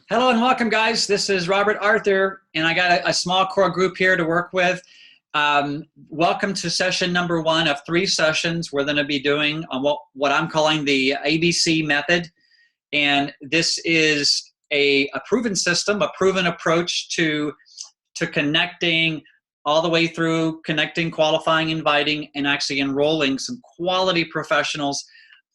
Hello and welcome, guys. This is Robert Arthur, and I got a small core group here to work with. Welcome to session number 1 of 3 sessions we're going to be doing on what I'm calling the ABC method. And this is a proven system, a proven approach to connecting all the way through, connecting, qualifying, inviting, and actually enrolling some quality professionals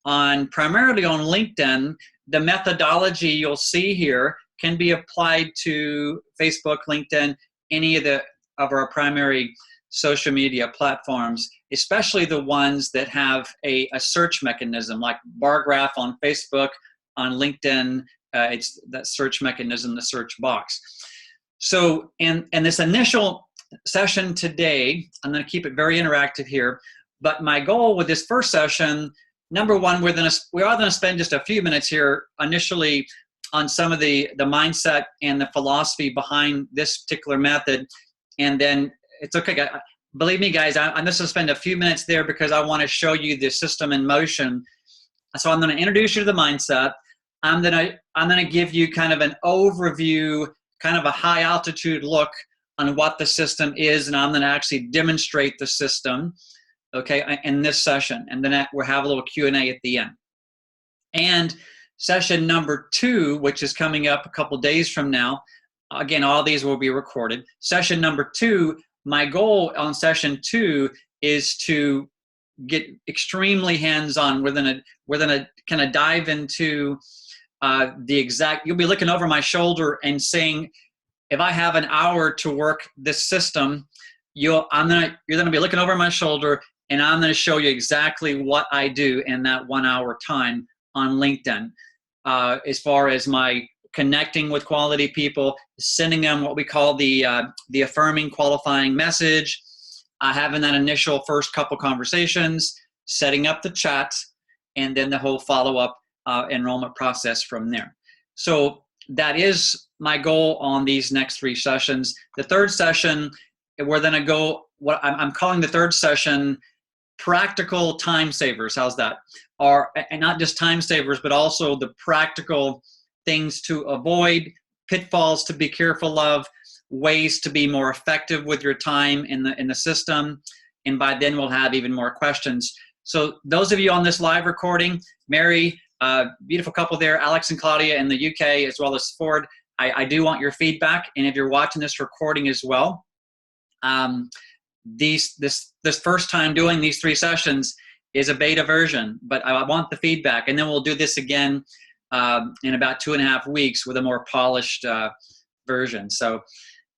primarily on LinkedIn. The methodology you'll see here can be applied to Facebook, LinkedIn, any of our primary social media platforms, especially the ones that have a search mechanism like bar graph on Facebook, on LinkedIn. It's that search mechanism, the search box. So in this initial session today, I'm going to keep it very interactive here, but my goal with this first session, number one, we are going to spend just a few minutes here initially on some of the mindset and the philosophy behind this particular method. And then it's okay. Believe me, guys, I'm just going to spend a few minutes there because I want to show you the system in motion. So I'm going to introduce you to the mindset. I'm going to give you kind of an overview, kind of a high altitude look on what the system is, and I'm going to actually demonstrate the system, okay, in this session, and then we'll have a little Q&A at the end. And session number 2, which is coming up a couple days from now, again, all these will be recorded. Session number 2, my goal on session 2 is to get extremely hands-on. We're gonna kind of dive into you'll be looking over my shoulder and saying, if I have an hour to work this system, you're gonna be looking over my shoulder, and I'm going to show you exactly what I do in that 1 hour time on LinkedIn, as far as my connecting with quality people, sending them what we call the affirming qualifying message, having that initial first couple conversations, setting up the chat, and then the whole follow-up enrollment process from there. So that is my goal on these next 3 sessions. The third session, we're going to go, what I'm calling the third session, practical time savers. How's that? And not just time savers, but also the practical things to avoid, pitfalls to be careful of, ways to be more effective with your time in the system. And by then we'll have even more questions. So those of you on this live recording, Mary, beautiful couple there, Alex and Claudia in the UK, as well as Ford, I do want your feedback. And if you're watching this recording as well, this first time doing these 3 sessions is a beta version, but I want the feedback, and then we'll do this again in about 2.5 weeks with a more polished version. So,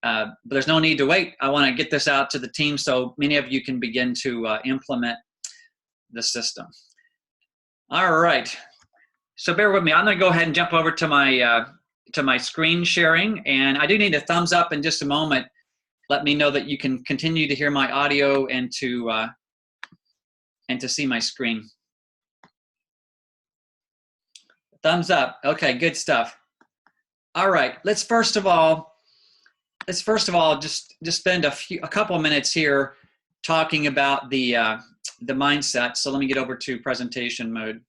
but there's no need to wait. I want to get this out to the team so many of you can begin to implement the system. All right. So bear with me. I'm going to go ahead and jump over to my screen sharing, and I do need a thumbs up in just a moment. Let me know that you can continue to hear my audio and to see my screen. Thumbs up. Okay, good stuff. All right, let's first of all just spend a couple of minutes here talking about the mindset. So let me get over to presentation mode.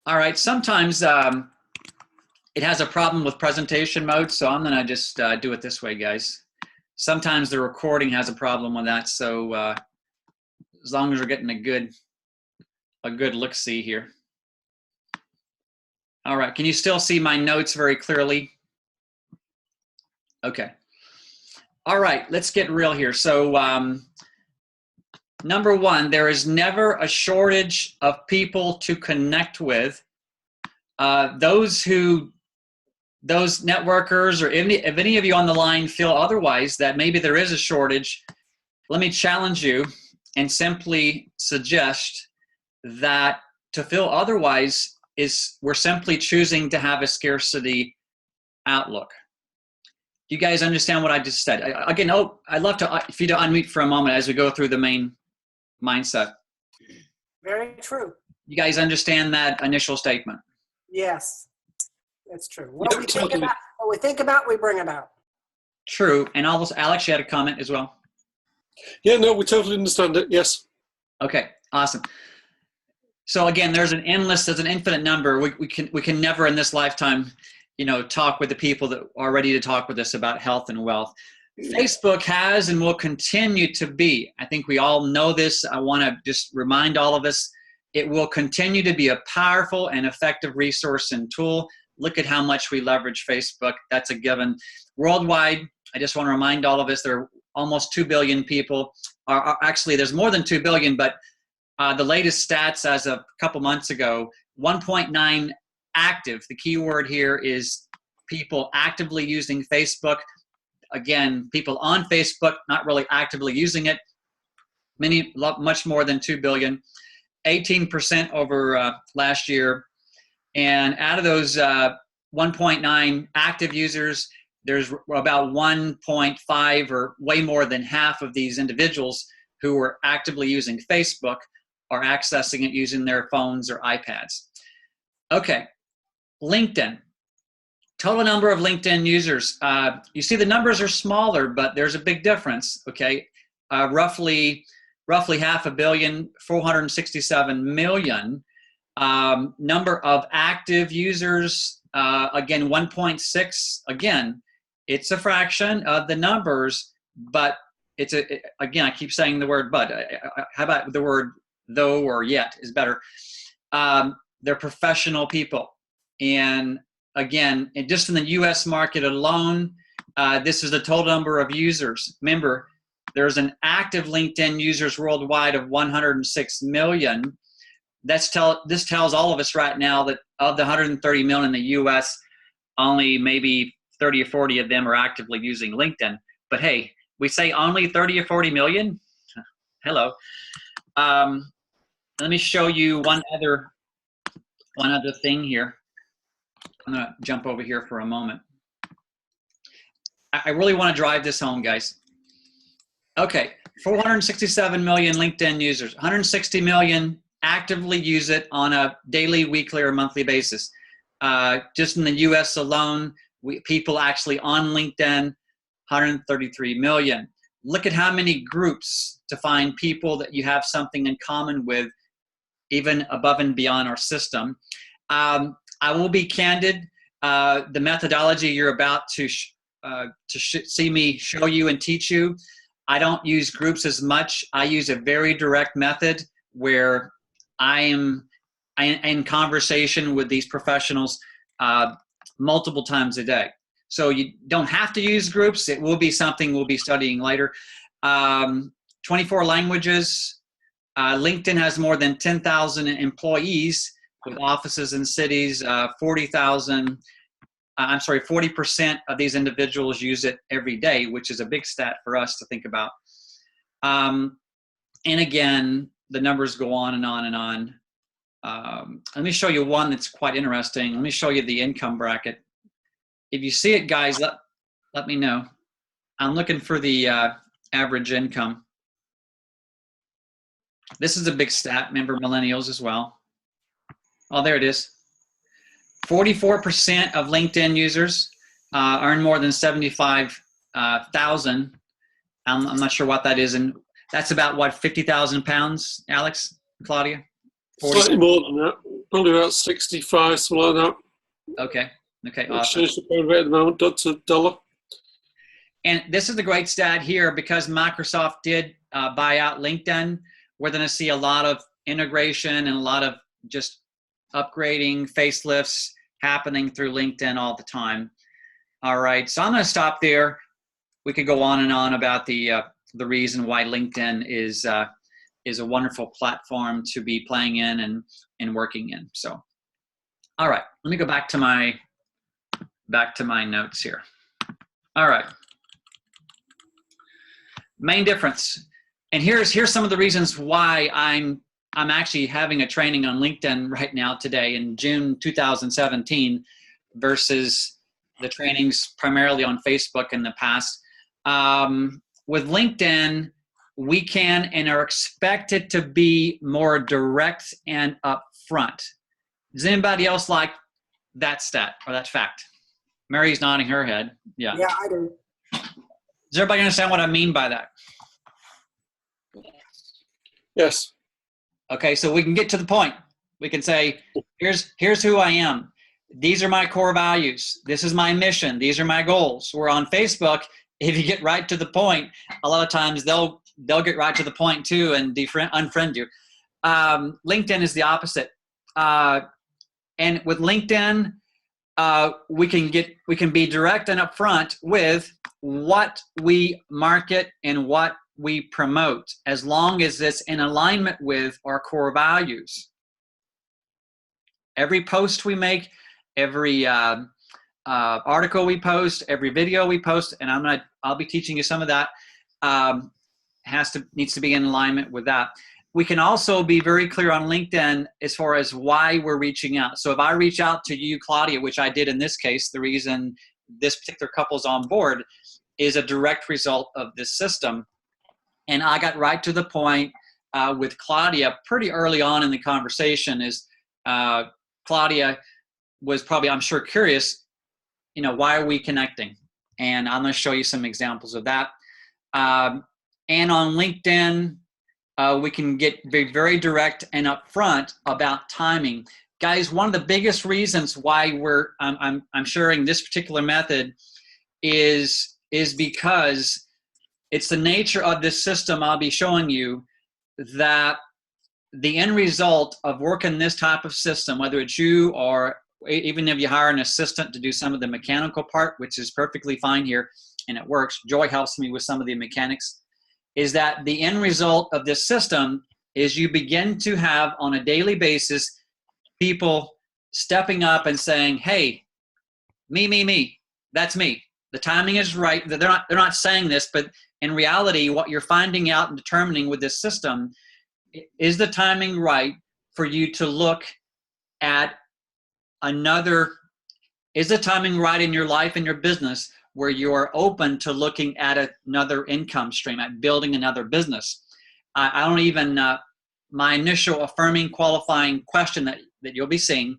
All right, sometimes it has a problem with presentation mode, so I'm gonna just do it this way, guys. Sometimes the recording has a problem with that, so as long as we're getting a good look-see here. All right, can you still see my notes very clearly? Okay. All right, let's get real here. So number 1, there is never a shortage of people to connect with. Those networkers, or if any of you on the line feel otherwise, that maybe there is a shortage, let me challenge you and simply suggest that to feel otherwise we're simply choosing to have a scarcity outlook. Do you guys understand what I just said? Again, I'd love for you to unmute for a moment as we go through the main mindset. Very true. You guys understand that initial statement? Yes, that's true. What we think about, we bring about. True. And Alex, you had a comment as well? Yeah, no, we totally understand it. Yes. Okay, awesome. So again, there's an infinite number. We can never in this lifetime, talk with the people that are ready to talk with us about health and wealth. Facebook has and will continue to be, I think we all know this. I want to just remind all of us, it will continue to be a powerful and effective resource and tool. Look at how much we leverage Facebook. That's a given. Worldwide, I just want to remind all of us, there are almost 2 billion people. Actually, there's more than 2 billion, but the latest stats as of a couple months ago, 1.9 active. The key word here is people actively using Facebook. Again, people on Facebook, not really actively using it. Much more than 2 billion, 18% over last year. And out of those 1.9 active users, there's about 1.5 or way more than half of these individuals who are actively using Facebook are accessing it using their phones or iPads. Okay, LinkedIn. Total number of LinkedIn users. You see the numbers are smaller, but there's a big difference, okay? Roughly 500 million, 467 million. Number of active users, again, 1.6. Again, it's a fraction of the numbers, but again, I keep saying the word but. How about the word though or yet is better. They're professional people. And again, just in the US market alone, this is the total number of users. Remember, there's an active LinkedIn users worldwide of 106 million. This tells all of us right now that of the 130 million in the US, only maybe 30 or 40 of them are actively using LinkedIn. But hey, we say only 30 or 40 million? Hello. Let me show you one other thing here. I'm gonna jump over here for a moment. I really want to drive this home, guys. Okay, 467 million LinkedIn users, 160 million actively use it on a daily, weekly, or monthly basis. Just in the US alone, people actually on LinkedIn, 133 million. Look at how many groups to find people that you have something in common with, even above and beyond our system. I will be candid. The methodology you're about to see me show you and teach you, I don't use groups as much. I use a very direct method where I am in conversation with these professionals multiple times a day. So you don't have to use groups. It will be something we'll be studying later. 24 languages. LinkedIn has more than 10,000 employees with offices in cities. 40% of these individuals use it every day, which is a big stat for us to think about. And again, the numbers go on and on and on. Let me show you one that's quite interesting. Let me show you the income bracket. If you see it, guys, let me know. I'm looking for the average income. This is a big stat. Remember millennials as well. Oh, there it is. 44% of LinkedIn users earn more than 75,000. I'm not sure what that is, and that's about what, 50,000 pounds, Alex, Claudia? 40? Slightly more than that. Probably about 65, something like that. Okay. Awesome. Exchange the pound rate at the moment to dollar. And this is the great stat here, because Microsoft did buy out LinkedIn. We're going to see a lot of integration and a lot of just upgrading, facelifts happening through LinkedIn all the time. All right, so I'm going to stop there. We could go on and on about the reason why LinkedIn is a wonderful platform to be playing in and working in. So, all right, let me go back to my notes here. All right, main difference. And here's some of the reasons why I'm actually having a training on LinkedIn right now today in June 2017 versus the trainings primarily on Facebook in the past. With LinkedIn, we can and are expected to be more direct and upfront. Does anybody else like that stat or that fact? Mary's nodding her head. Yeah. Yeah, I do. Does everybody understand what I mean by that? Yes. Okay, so we can get to the point. We can say, here's who I am. These are my core values. This is my mission. These are my goals. We're on Facebook. If you get right to the point, a lot of times they'll get right to the point too and unfriend you. LinkedIn is the opposite. And with LinkedIn, we can be direct and upfront with what we market and what we promote, as long as it's in alignment with our core values. Every post we make, every article we post, every video we post, and I'll be teaching you some of that, needs to be in alignment with that. We can also be very clear on LinkedIn as far as why we're reaching out. So if I reach out to you, Claudia, which I did in this case, the reason this particular couple's on board is a direct result of this system. And I got right to the point with Claudia pretty early on in the conversation. Claudia was probably, I'm sure, curious, why are we connecting? And I'm going to show you some examples of that. And on LinkedIn, we can get very direct and upfront about timing. Guys, one of the biggest reasons why I'm sharing this particular method is because it's the nature of this system I'll be showing you, that the end result of working this type of system, whether it's you or even if you hire an assistant to do some of the mechanical part, which is perfectly fine here and it works, Joy helps me with some of the mechanics, is that the end result of this system is you begin to have on a daily basis people stepping up and saying, hey, me, that's me. The timing is right. They're not saying this, but in reality, what you're finding out and determining with this system is the timing right for you to look at is the timing right in your life and your business where you are open to looking at another income stream, at building another business. I don't even, my initial affirming qualifying question that you'll be seeing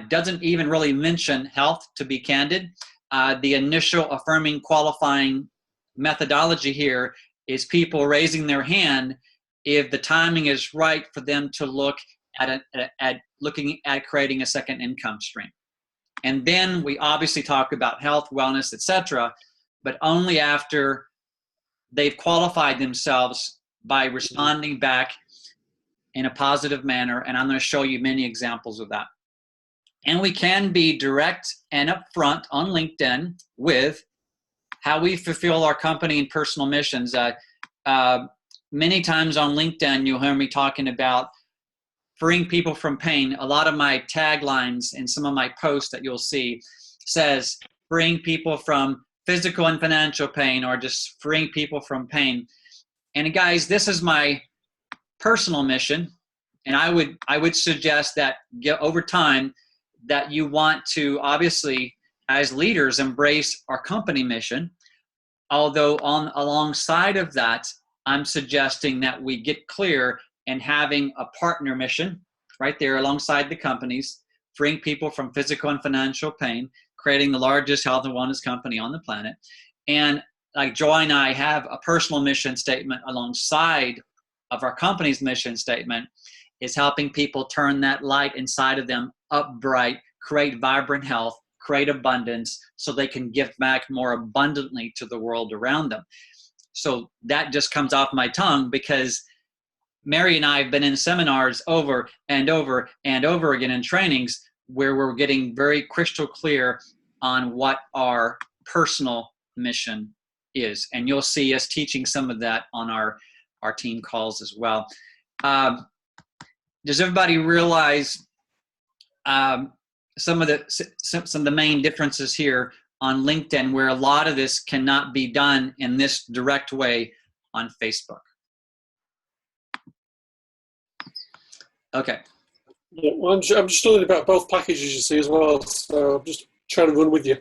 doesn't even really mention health, to be candid. The initial affirming qualifying methodology here is people raising their hand if the timing is right for them to look at looking at creating a second income stream. And then we obviously talk about health, wellness, etc., but only after they've qualified themselves by responding back in a positive manner. And I'm going to show you many examples of that. And we can be direct and upfront on LinkedIn with how we fulfill our company and personal missions. Many times on LinkedIn, you'll hear me talking about freeing people from pain. A lot of my taglines and some of my posts that you'll see says freeing people from physical and financial pain, or just freeing people from pain. And guys, this is my personal mission. And I would suggest that over time that you want to obviously, as leaders, embrace our company mission. Although alongside of that, I'm suggesting that we get clear and having a partner mission right there alongside the companies, freeing people from physical and financial pain, creating the largest health and wellness company on the planet. And like Joy and I have a personal mission statement alongside of our company's mission statement, is helping people turn that light inside of them up bright, create vibrant health, create abundance, so they can give back more abundantly to the world around them. So that just comes off my tongue because Mary and I have been in seminars over and over and over again in trainings where we're getting very crystal clear on what our personal mission is. And you'll see us teaching some of that on our team calls as well. Does everybody realize some of the main differences here on LinkedIn, where a lot of this cannot be done in this direct way on Facebook? Okay. Yeah, well, I'm just learning about both packages, you see, as well. So I'm just trying to run with you.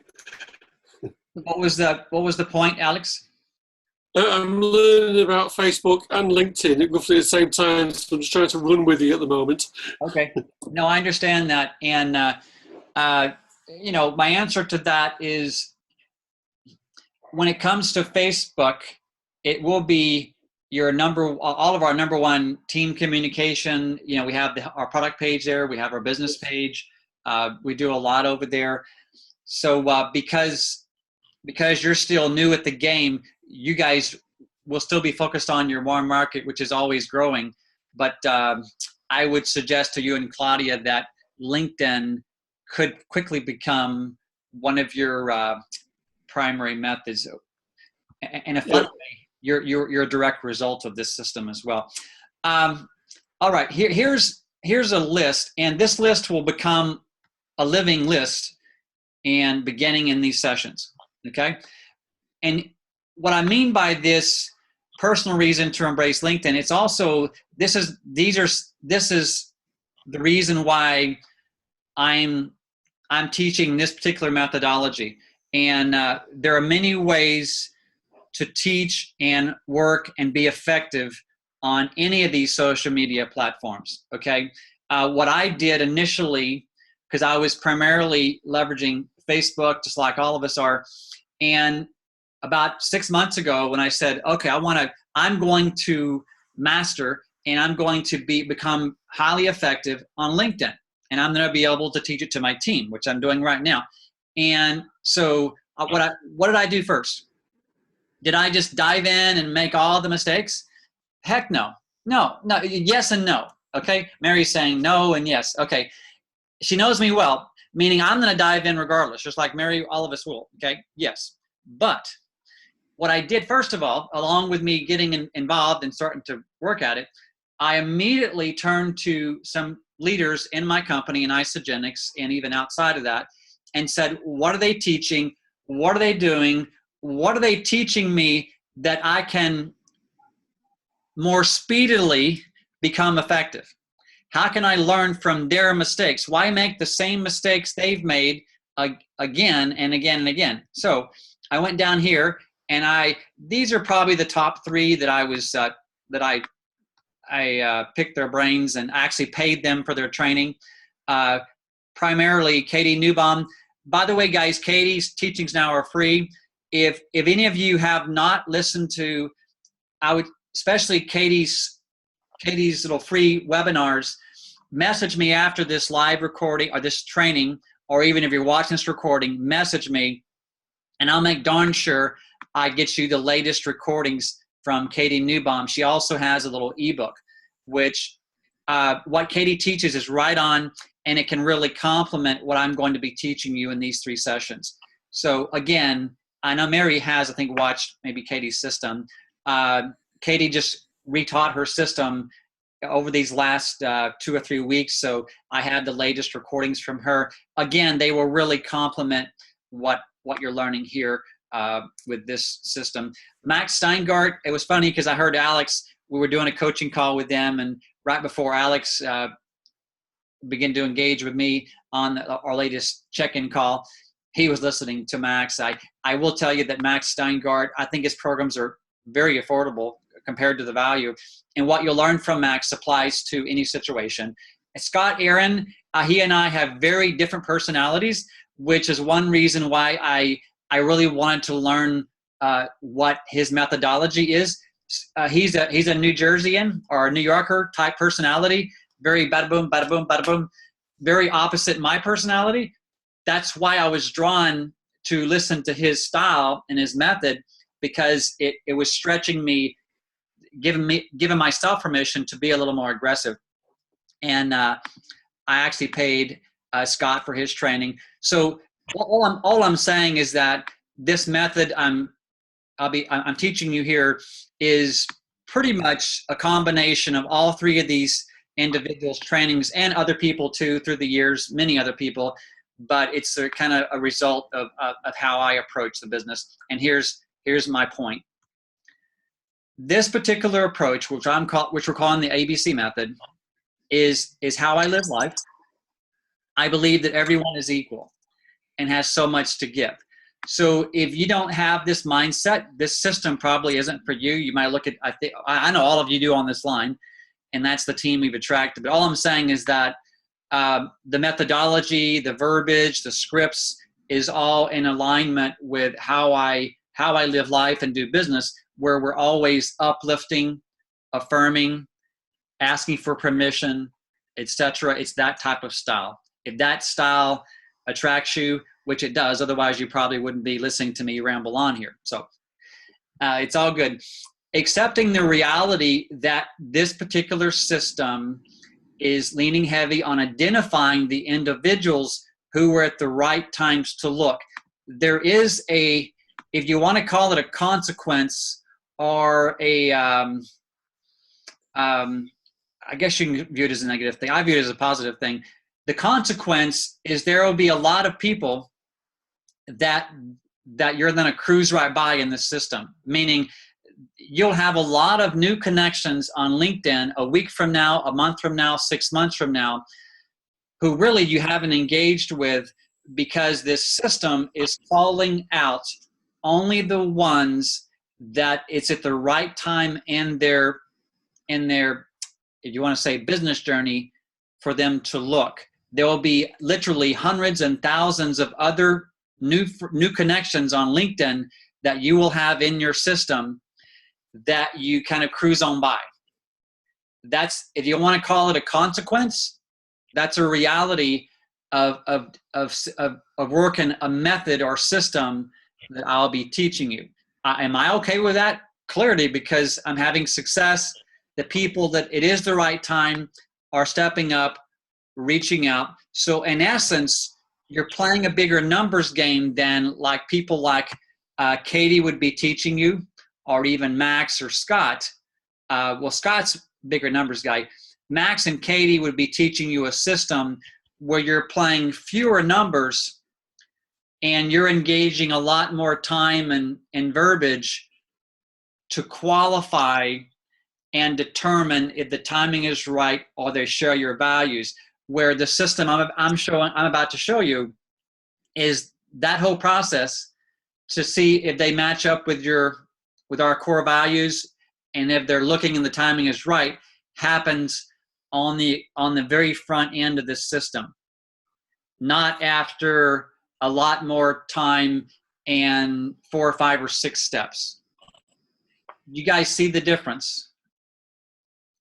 What was the point, Alex? I'm learning about Facebook and LinkedIn roughly at the same time, so I'm just trying to run with you at the moment. Okay. No, I understand that. And, my answer to that is when it comes to Facebook, it will be all of our number one team communication. You know, we have our product page there. We have our business page. We do a lot over there. So because you're still new at the game, you guys will still be focused on your warm market, which is always growing. But I would suggest to you and Claudia that LinkedIn could quickly become one of your primary methods. And if you're a direct result of this system as well. All right, here's a list, and this list will become a living list and beginning in these sessions, okay? And what I mean by this personal reason to embrace LinkedIn, it's also, this is the reason why I'm teaching this particular methodology. And there are many ways to teach and work and be effective on any of these social media platforms, okay? What I did initially, because I was primarily leveraging Facebook, just like all of us are, and about 6 months ago when I said, okay, I'm going to master and I'm going to become highly effective on LinkedIn, and I'm going to be able to teach it to my team, which I'm doing right now. And so what did I do first? Did I just dive in and make all the mistakes? Heck no. No, yes and no, okay? Mary's saying no and yes, okay. She knows me well, meaning I'm gonna dive in regardless, just like Mary, all of us will, okay? Yes, but what I did first of all, along with me getting involved and starting to work at it, I immediately turned to some leaders in my company in Isagenix and even outside of that and said, what are they teaching? What are they doing? What are they teaching me that I can more speedily become effective? How can I learn from their mistakes? Why make the same mistakes they've made again and again and again? So I went down here, and these are probably the top 3 that I picked their brains and actually paid them for their training. Primarily Katie Newbaum. By the way, guys, Katie's teachings now are free. If any of you have not listened to, especially Katie's little free webinars, message me after this live recording or this training, or even if you're watching this recording, message me, and I'll make darn sure I get you the latest recordings from Katie Newbaum. She also has a little ebook, which what Katie teaches is right on, and it can really complement what I'm going to be teaching you in these 3 sessions. So again, I know Mary has, I think, watched maybe Katie's system. Katie just retaught her system over these last 2 or 3 weeks, so I had the latest recordings from her. Again, they will really complement what you're learning here with this system. Max Steingart, it was funny because I heard Alex, we were doing a coaching call with them, and right before Alex began to engage with me on our latest check-in call, he was listening to Max. I will tell you that Max Steingart, I think his programs are very affordable compared to the value. And what you'll learn from Max applies to any situation. Scott Aaron, he and I have very different personalities, which is one reason why I really wanted to learn what his methodology is. He's a New Jerseyan or a New Yorker type personality, very bada boom, bada boom, bada boom, very opposite my personality. That's why I was drawn to listen to his style and his method, because it was stretching me, giving myself permission to be a little more aggressive. And I actually paid Scott for his training. So all I'm saying is that this method I'm teaching you here is pretty much a combination of all 3 of these individuals' trainings and other people too through the years, many other people. But it's a kind of a result of how I approach the business. And here's my point. This particular approach, which we're calling the ABC method, is how I live life. I believe that everyone is equal and has so much to give. So if you don't have this mindset, this system probably isn't for you. You might look at, I know all of you do on this line, and that's the team we've attracted. But all I'm saying is that the methodology, the verbiage, the scripts is all in alignment with how I live life and do business, where we're always uplifting, affirming, asking for permission, etc. It's that type of style. If that style attracts you, which it does, otherwise you probably wouldn't be listening to me ramble on here. So it's all good. Accepting the reality that this particular system is leaning heavy on identifying the individuals who were at the right times to look. There is a, if you want to call it a consequence or a, I guess you can view it as a negative thing. I view it as a positive thing. The consequence is there will be a lot of people that you're going to cruise right by in the system, meaning you'll have a lot of new connections on LinkedIn a week from now, a month from now, 6 months from now, who really you haven't engaged with because this system is calling out only the ones that it's at the right time in their, if you want to say business journey, for them to look. There will be literally hundreds and thousands of other new connections on LinkedIn that you will have in your system that you kind of cruise on by. That's, if you want to call it a consequence, that's a reality of working a method or system that I'll be teaching you. Am I okay with that? Clearly, because I'm having success. The people that it is the right time are stepping up, reaching out. So in essence, you're playing a bigger numbers game than like people like Katie would be teaching you, or even Max or Scott. Well, Scott's bigger numbers guy. Max and Katie would be teaching you a system where you're playing fewer numbers and you're engaging a lot more time and verbiage to qualify and determine if the timing is right or they share your values. Where the system I'm about to show you is that whole process to see if they match up with our core values, and if they're looking and the timing is right, happens on the very front end of this system, not after a lot more time and 4 or 5 or 6 steps. You guys see the difference,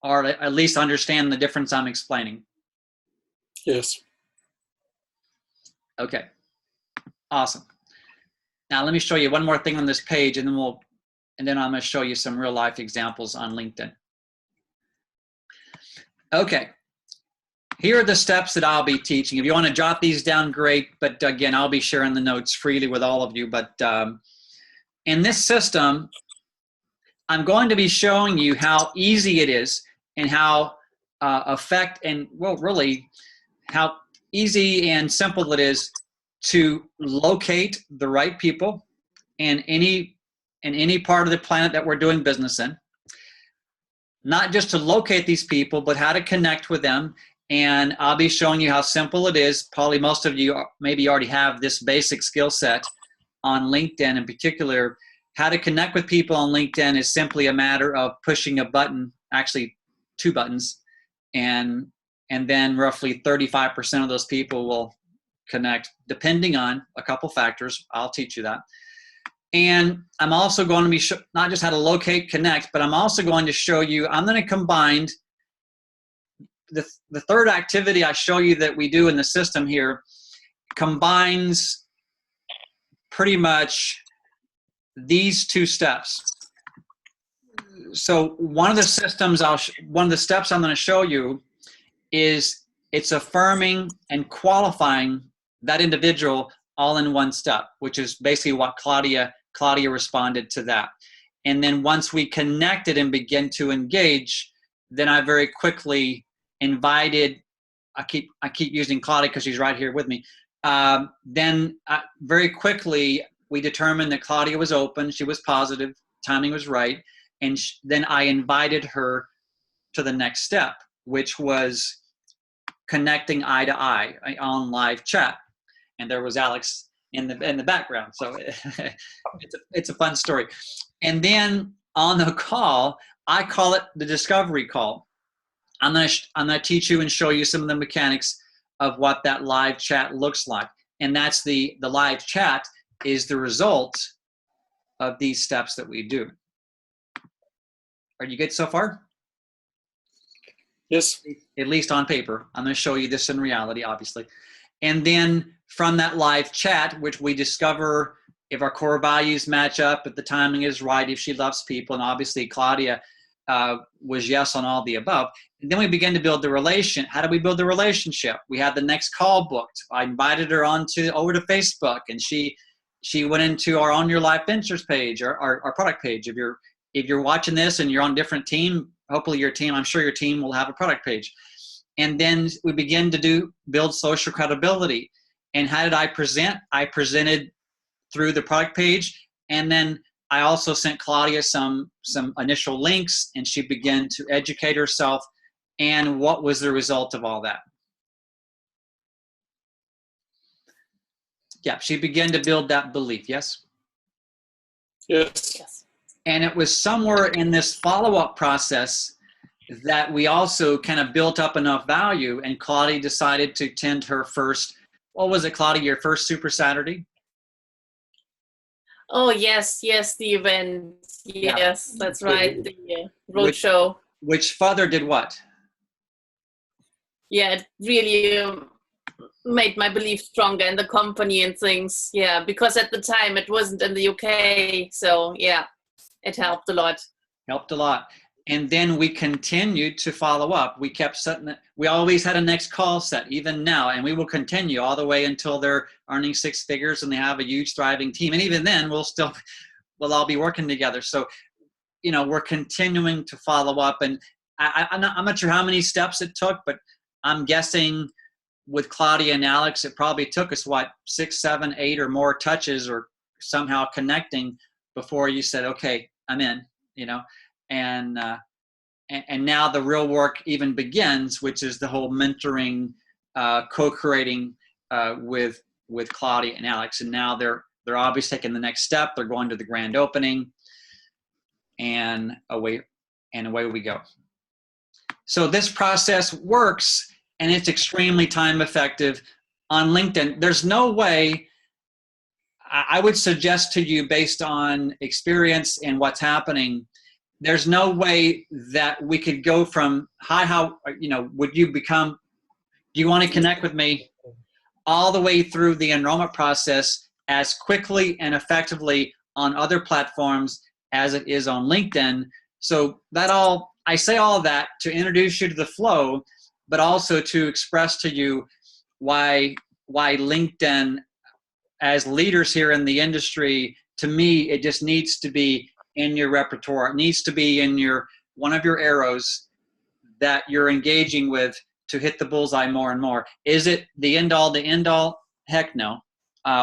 or at least understand the difference I'm explaining? Yes. Okay, awesome. Now let me show you one more thing on this page, and then I'm going to show you some real life examples on LinkedIn. Okay, here are the steps that I'll be teaching. If you want to jot these down, great. But again, I'll be sharing the notes freely with all of you. But in this system, I'm going to be showing you how easy it is and how really how easy and simple it is to locate the right people in any part of the planet that we're doing business in. Not just to locate these people, but how to connect with them. And I'll be showing you how simple it is. Probably most of you maybe already have this basic skill set on LinkedIn in particular. How to connect with people on LinkedIn is simply a matter of pushing a button, actually 2 buttons, and then roughly 35% of those people will connect, depending on a couple factors. I'll teach you that. And I'm also going to be not just how to locate, connect, but I'm also going to show you, I'm going to combine the third activity I show you that we do in the system here, combines pretty much these 2 steps. So one of the steps I'm going to show you is it's affirming and qualifying that individual all in one step, which is basically what Claudia responded to that. And then once we connected and begin to engage, then I very quickly invited, I keep using Claudia because she's right here with me. Then very quickly we determined that Claudia was open, she was positive, timing was right, and then I invited her to the next step, which was connecting eye to eye on live chat. And there was Alex in the background. So it's a fun story. And then on the call, I call it the discovery call. I'm gonna teach you and show you some of the mechanics of what that live chat looks like. And that's the live chat is the result of these steps that we do. Are you good so far? Yes. at least on paper. I'm going to show you this in reality, obviously. And then from that live chat, which we discover if our core values match up, if the timing is right, if she loves people, and obviously Claudia was yes on all the above. And then we begin to build the relation. How do we build the relationship? We had the next call booked. I invited her over to Facebook, and she went into our On Your Life Ventures page, our product page. If you're watching this and you're on a different team, hopefully your team, I'm sure your team will have a product page. And then we begin to build social credibility. And how did I present? I presented through the product page, and then I also sent Claudia some initial links, and she began to educate herself. And what was the result of all that? Yeah, she began to build that belief, yes? Yes. Yes. And it was somewhere in this follow-up process that we also kind of built up enough value, and Claudia decided to attend her first, what was it, Claudia, your first Super Saturday? Oh, yes, the event. Yes, that's right, the roadshow. Which further did what? Yeah, it really made my belief stronger in the company and things. Yeah, because at the time it wasn't in the UK. So, yeah, it helped a lot. Helped a lot. And then we continued to follow up. We kept setting it. We always had a next call set, even now, and we will continue all the way until they're earning six figures and they have a huge thriving team. And even then, we'll all be working together. So, we're continuing to follow up. And I'm not sure how many steps it took, but I'm guessing with Claudia and Alex, it probably took us 6, 7, 8 or more touches or somehow connecting before you said, okay, I'm in, and now the real work even begins, which is the whole mentoring, co-creating with Claudia and Alex. And now they're obviously taking the next step. They're going to the grand opening, and away we go. So this process works, and it's extremely time effective on LinkedIn. There's no way, I would suggest to you, based on experience and what's happening, there's no way that we could go from would you become, do you want to connect with me, all the way through the enrollment process as quickly and effectively on other platforms as it is on LinkedIn. So I say all of that to introduce you to the flow, but also to express to you why LinkedIn, as leaders here in the industry, to me, it just needs to be in your repertoire. It needs to be in one of your arrows that you're engaging with to hit the bullseye more and more. Is it the end all? Heck no.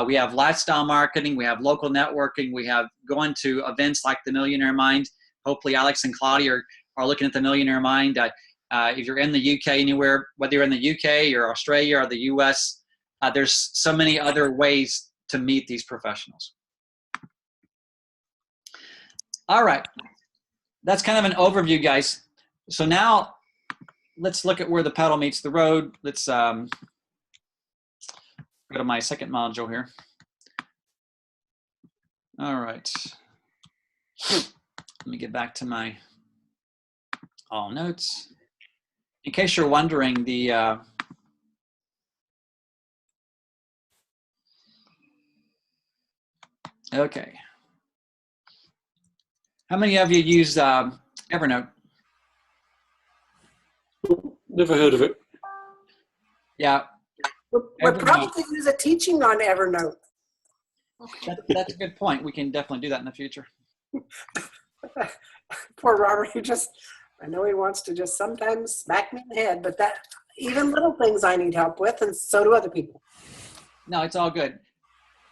We have lifestyle marketing. We have local networking. We have going to events like the Millionaire Mind. Hopefully Alex and Claudia are looking at the Millionaire Mind. If you're in the UK anywhere, whether you're in the UK or Australia or the US, there's so many other ways to meet these professionals. All right, that's kind of an overview, guys. So now let's look at where the pedal meets the road. Let's go to my second module here. All right, let me get back to my all notes. In case you're wondering, okay. How many of you use Evernote? Never heard of it. Yeah. We'll probably use a teaching on Evernote. That's a good point. We can definitely do that in the future. Poor Robert, I know he wants to just sometimes smack me in the head, but even little things I need help with, and so do other people. No, it's all good.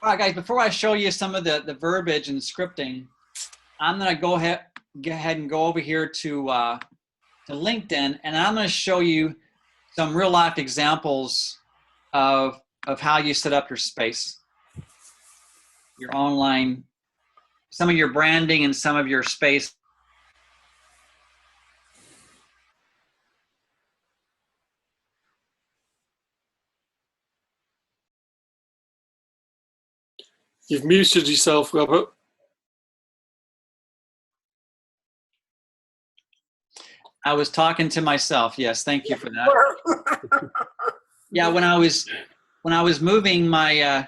All right, guys, before I show you some of the verbiage and scripting, I'm going to go ahead and go over here to LinkedIn, and I'm going to show you some real life examples of how you set up your space, your online, some of your branding and some of your space. You've muted yourself, Robert. I was talking to myself. Yes, thank you for that. Yeah, when I was moving my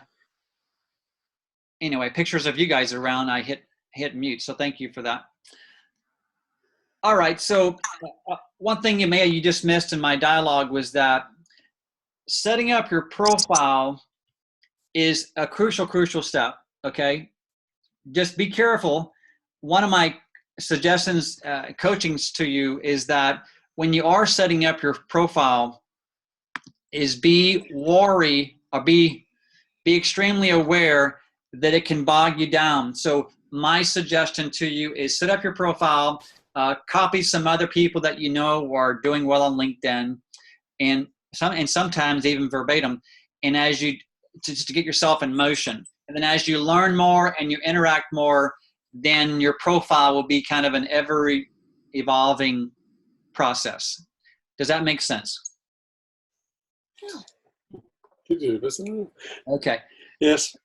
anyway pictures of you guys around, I hit mute. So thank you for that. All right. So one thing you just missed in my dialogue was that setting up your profile is a crucial step. Okay, just be careful. One of my suggestions, coachings to you is that when you are setting up your profile, is be extremely aware that it can bog you down. So my suggestion to you is set up your profile, copy some other people that you know are doing well on LinkedIn, and sometimes even verbatim, and as you to get yourself in motion. And then as you learn more and you interact more, then your profile will be kind of an ever evolving process. Does that make sense? Okay. Yes.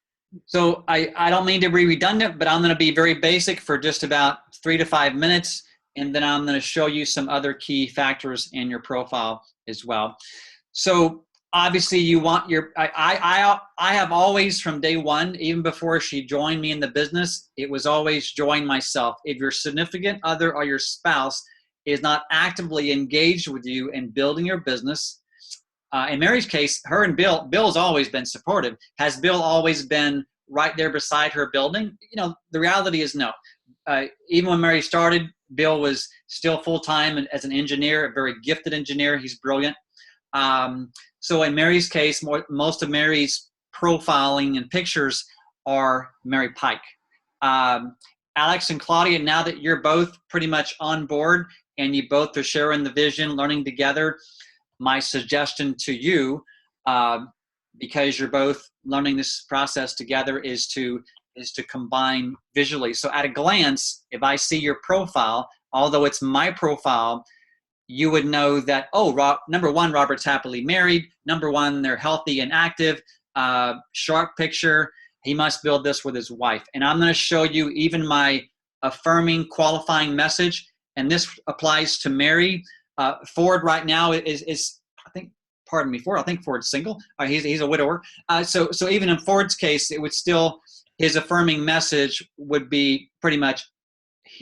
So I don't mean to be redundant, but I'm going to be very basic for just about 3 to 5 minutes, and then I'm going to show you some other key factors in your profile as well. So obviously you want I have always, from day one, even before she joined me in the business, it was always join myself. If your significant other or your spouse is not actively engaged with you in building your business, in Mary's case, her and Bill's always been supportive. Has Bill always been right there beside her building? You know, the reality is no. Even when Mary started, Bill was still full-time as an engineer, a very gifted engineer. He's brilliant. So in Mary's case, most of Mary's profiling and pictures are Mary Pike. Alex and Claudia, now that you're both pretty much on board and you both are sharing the vision, learning together, my suggestion to you, because you're both learning this process together, is to combine visually. So at a glance, if I see your profile, although it's my profile, you would know that, oh, number one, Robert's happily married. Number one, they're healthy and active. Sharp picture. He must build this with his wife. And I'm going to show you even my affirming, qualifying message. And this applies to Mary. Ford right now is I think, pardon me, Ford. I think Ford's single. He's a widower. So even in Ford's case, it would still, his affirming message would be pretty much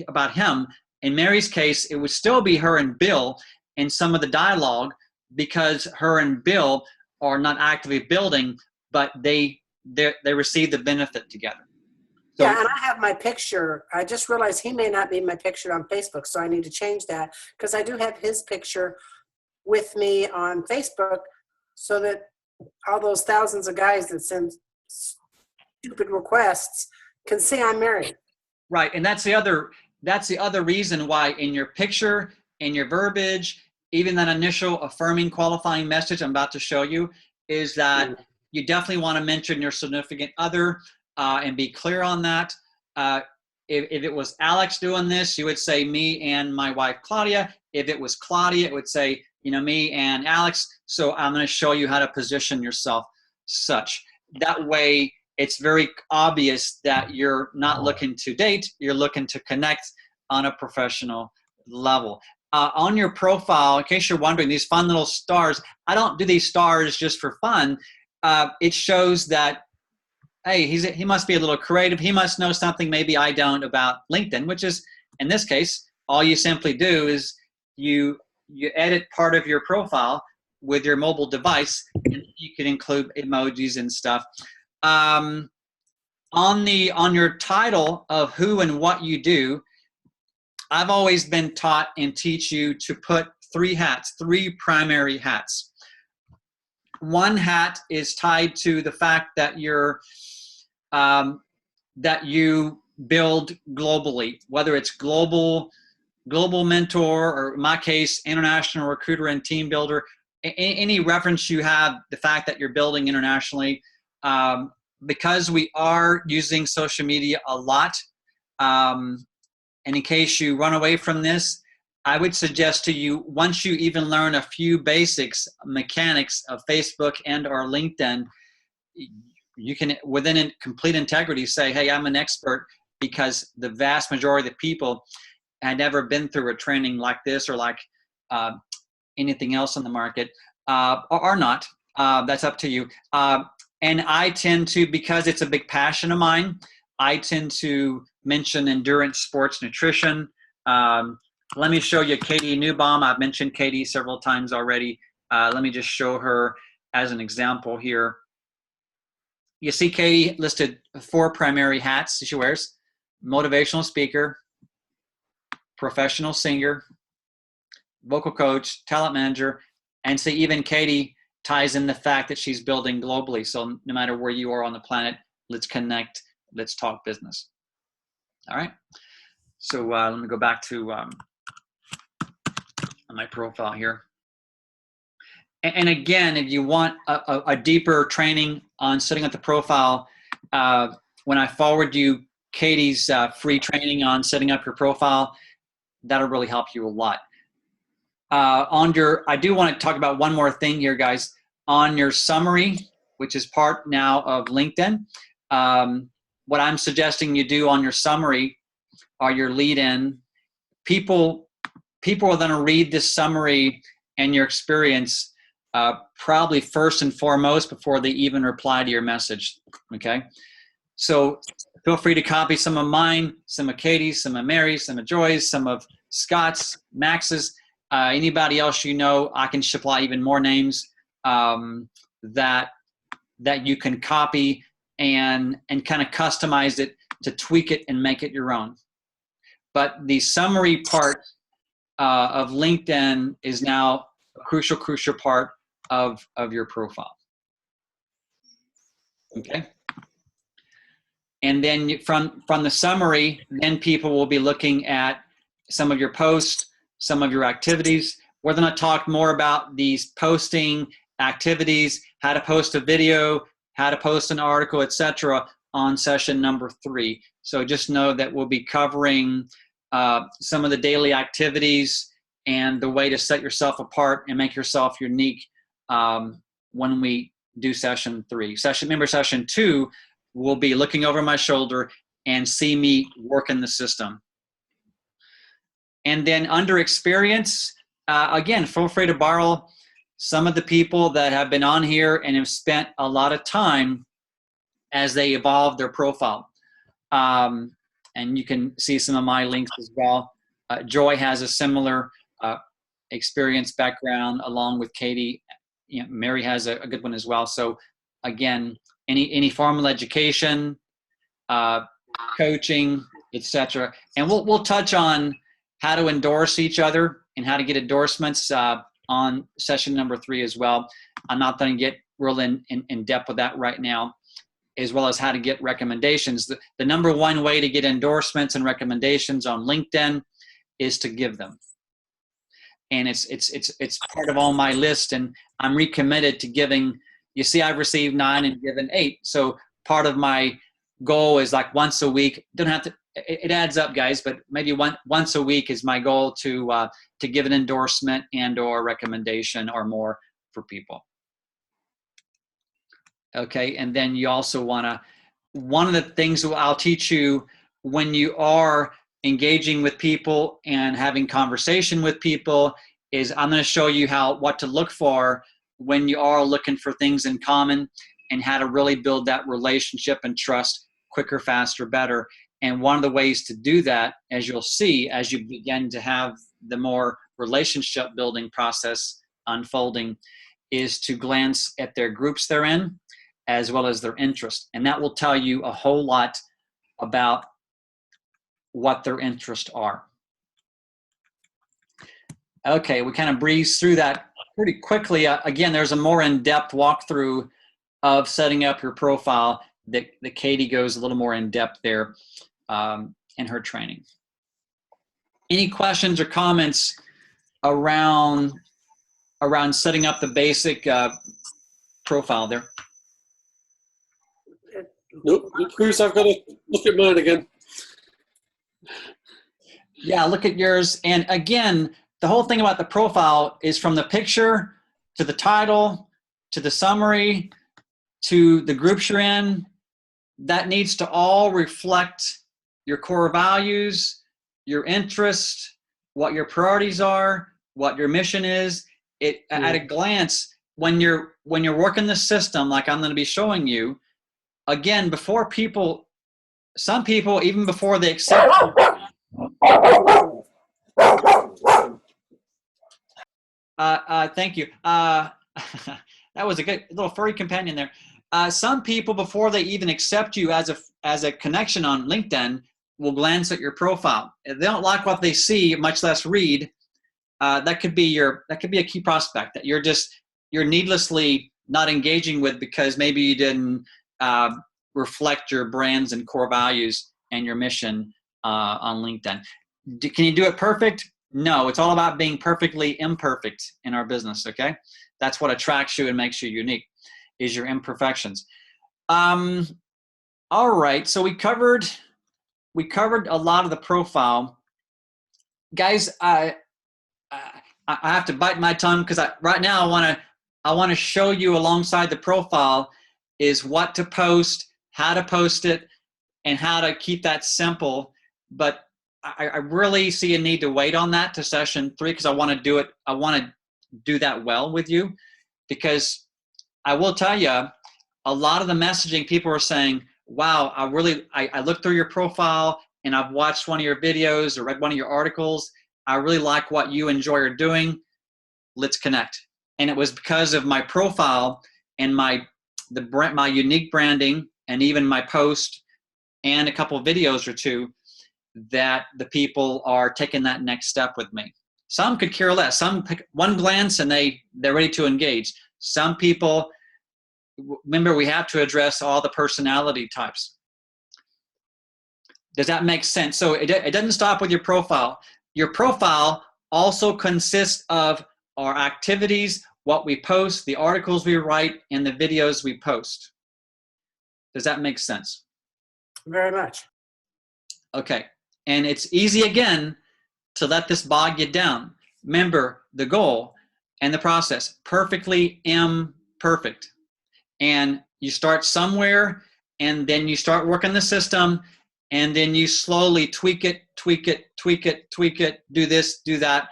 about him. In Mary's case, it would still be her and Bill in some of the dialogue, because her and Bill are not actively building, but they receive the benefit together. So, yeah, and I have my picture. I just realized he may not be my picture on Facebook, so I need to change that, because I do have his picture with me on Facebook, so that all those thousands of guys that send stupid requests can see I'm married. right, and that's the other reason why in your picture, in your verbiage, even that initial affirming, qualifying message I'm about to show you, is that you definitely want to mention your significant other. And be clear on that. If it was Alex doing this, you would say me and my wife Claudia. If it was Claudia, it would say, me and Alex. So I'm going to show you how to position yourself such. That way, it's very obvious that you're not looking to date. You're looking to connect on a professional level. On your profile, in case you're wondering, these fun little stars, I don't do these stars just for fun. It shows that, hey, he must be a little creative. He must know something maybe I don't about LinkedIn, which is, in this case, all you simply do is you edit part of your profile with your mobile device, and you can include emojis and stuff. On your title of who and what you do, I've always been taught and teach you to put 3 hats, 3 primary hats. One hat is tied to the fact that that you build globally, whether it's global mentor, or in my case, international recruiter and team builder. Any reference you have, the fact that you're building internationally, because we are using social media a lot. And in case you run away from this, I would suggest to you, once you even learn a few basics, mechanics of Facebook and or LinkedIn, you can, within complete integrity, say, hey, I'm an expert, because the vast majority of the people had never been through a training like this, or like anything else on the market, or not. That's up to you. And I tend to, because it's a big passion of mine, I tend to mention endurance sports nutrition. Let me show you Katie Newbaum. I've mentioned Katie several times already. Let me just show her as an example here. You see Katie listed 4 primary hats she wears: motivational speaker, professional singer, vocal coach, talent manager, and so even Katie ties in the fact that she's building globally. So no matter where you are on the planet, let's connect, let's talk business. All right. So let me go back to my profile here. And again, if you want a deeper training on setting up the profile, when I forward you Katie's free training on setting up your profile, that'll really help you a lot. I do want to talk about one more thing here, guys. On your summary, which is part now of LinkedIn, what I'm suggesting you do on your summary or your lead-in, people are going to read this summary and your experience probably first and foremost before they even reply to your message, okay? So feel free to copy some of mine, some of Katie's, some of Mary's, some of Joy's, some of Scott's, Max's, anybody else you know. I can supply even more names that you can copy and kind of customize it to tweak it and make it your own. But the summary part of LinkedIn is now a crucial part of your profile. Okay. And then from the summary, then people will be looking at some of your posts, some of your activities. We're going to talk more about these posting activities, how to post a video, how to post an article, etc. on session number 3. So just know that we'll be covering some of the daily activities and the way to set yourself apart and make yourself unique when we do session 3. Session 2 will be looking over my shoulder and see me work in the system. And then under experience, again, feel free to borrow some of the people that have been on here and have spent a lot of time as they evolve their profile. And you can see some of my links as well. Joy has a similar experience background along with Katie. You know, Mary has a good one as well. So again, any formal education, coaching, etc. And we'll touch on how to endorse each other and how to get endorsements on session number 3 as well. I'm not going to get real in depth with that right now, as well as how to get recommendations. The number one way to get endorsements and recommendations on LinkedIn is to give them. And it's part of all my list, and I'm recommitted to giving. You see, I've received 9 and given 8. So part of my goal is like once a week. Don't have to. It adds up, guys, but maybe once a week is my goal to give an endorsement and/or recommendation or more for people. Okay, and then you also want to. One of the things that I'll teach you when you are engaging with people and having conversation with people is I'm going to show you what to look for when you are looking for things in common and how to really build that relationship and trust quicker, faster, better. And one of the ways to do that, as you'll see, as you begin to have the more relationship building process unfolding, is to glance at their groups they're in, as well as their interest. And that will tell you a whole lot about what their interests are. Okay, we kind of breezed through that pretty quickly. Again, there's a more in-depth walkthrough of setting up your profile that Katie goes a little more in-depth there in her training. Any questions or comments around setting up the basic profile there? Nope, Bruce, I've got to look at mine again. Yeah, look at yours. And again, the whole thing about the profile is from the picture to the title, to the summary, to the groups you're in, that needs to all reflect your core values, your interests, what your priorities are, what your mission is. At a glance, when you're working the system, like I'm going to be showing you, again, before people, some people, even before they accept. Thank you. That was a good little furry companion there. Some people, before they even accept you as a connection on LinkedIn, will glance at your profile. If they don't like what they see, much less read, that could be a key prospect that you're needlessly not engaging with because maybe you didn't reflect your brands and core values and your mission on LinkedIn. Can you do it perfect? No, it's all about being perfectly imperfect in our business, okay? That's what attracts you and makes you unique, is your imperfections. All right, so we covered a lot of the profile. Guys, I have to bite my tongue because right now I want to show you alongside the profile is what to post, how to post it, and how to keep that simple. But I really see a need to wait on that to session 3 because I want to do it. I want to do that well with you because I will tell you a lot of the messaging people are saying, wow, I looked through your profile and I've watched one of your videos or read one of your articles. I really like what you enjoy or doing. Let's connect. And it was because of my profile and my unique branding and even my post and a couple of videos or two that the people are taking that next step with me. Some could care less. Some pick one glance and they're ready to engage. Some people, remember, we have to address all the personality types. Does that make sense? So it doesn't stop with your profile. Your profile also consists of our activities, what we post, the articles we write, and the videos we post. Does that make sense? Very much. Okay. And it's easy, again, to let this bog you down. Remember the goal and the process, perfectly imperfect. And you start somewhere, and then you start working the system, and then you slowly tweak it, do this, do that,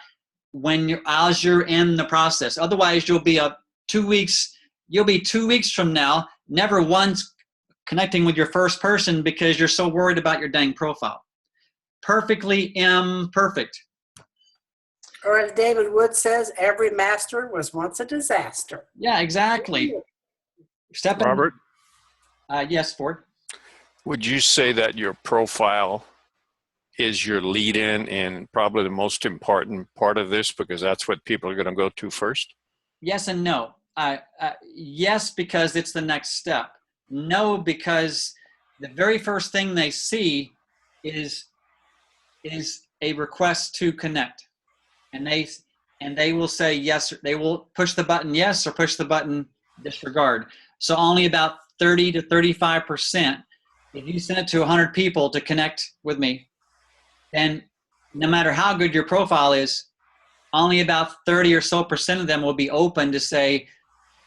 as you're in the process. Otherwise, you'll be 2 weeks from now, never once connecting with your first person because you're so worried about your dang profile. Perfectly imperfect. Or as David Wood says, every master was once a disaster. Yeah, exactly. Robert, Yes, Ford. would you say that your profile is your lead-in and probably the most important part of this because that's what people are going to go to first? Yes and no. Yes, because it's the next step. No, because the very first thing they see is a request to connect, and they will say yes. They will push the button yes or push the button disregard. So only about 30 to 35%. If you send it to 100 people to connect with me, then no matter how good your profile is, only about 30 or so % of them will be open to say,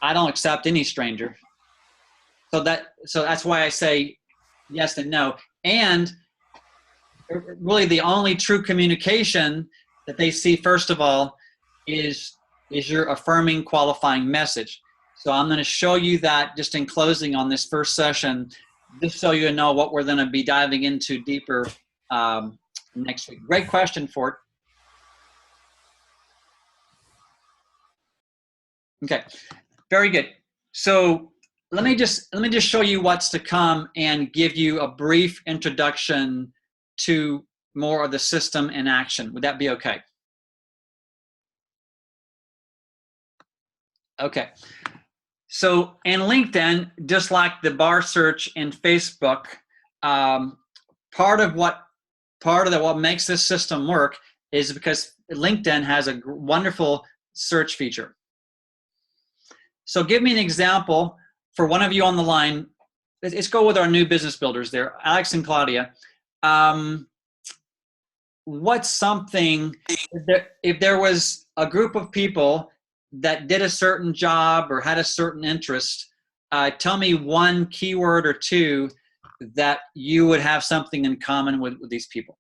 I don't accept any stranger. So that's why I say yes and no. And really the only true communication that they see, first of all, is your affirming, qualifying message. So I'm going to show you that just in closing on this first session, just so you know what we're going to be diving into deeper next week. Great question, Ford. Okay, very good. So let me just show you what's to come and give you a brief introduction to more of the system in action. Would that be okay? Okay. So in LinkedIn, just like the bar search in Facebook, part of what makes this system work is because LinkedIn has a wonderful search feature. So give me an example for one of you on the line. Let's go with our new business builders there, Alex and Claudia. What's something, if there was a group of people that did a certain job or had a certain interest, tell me one keyword or two that you would have something in common with these people.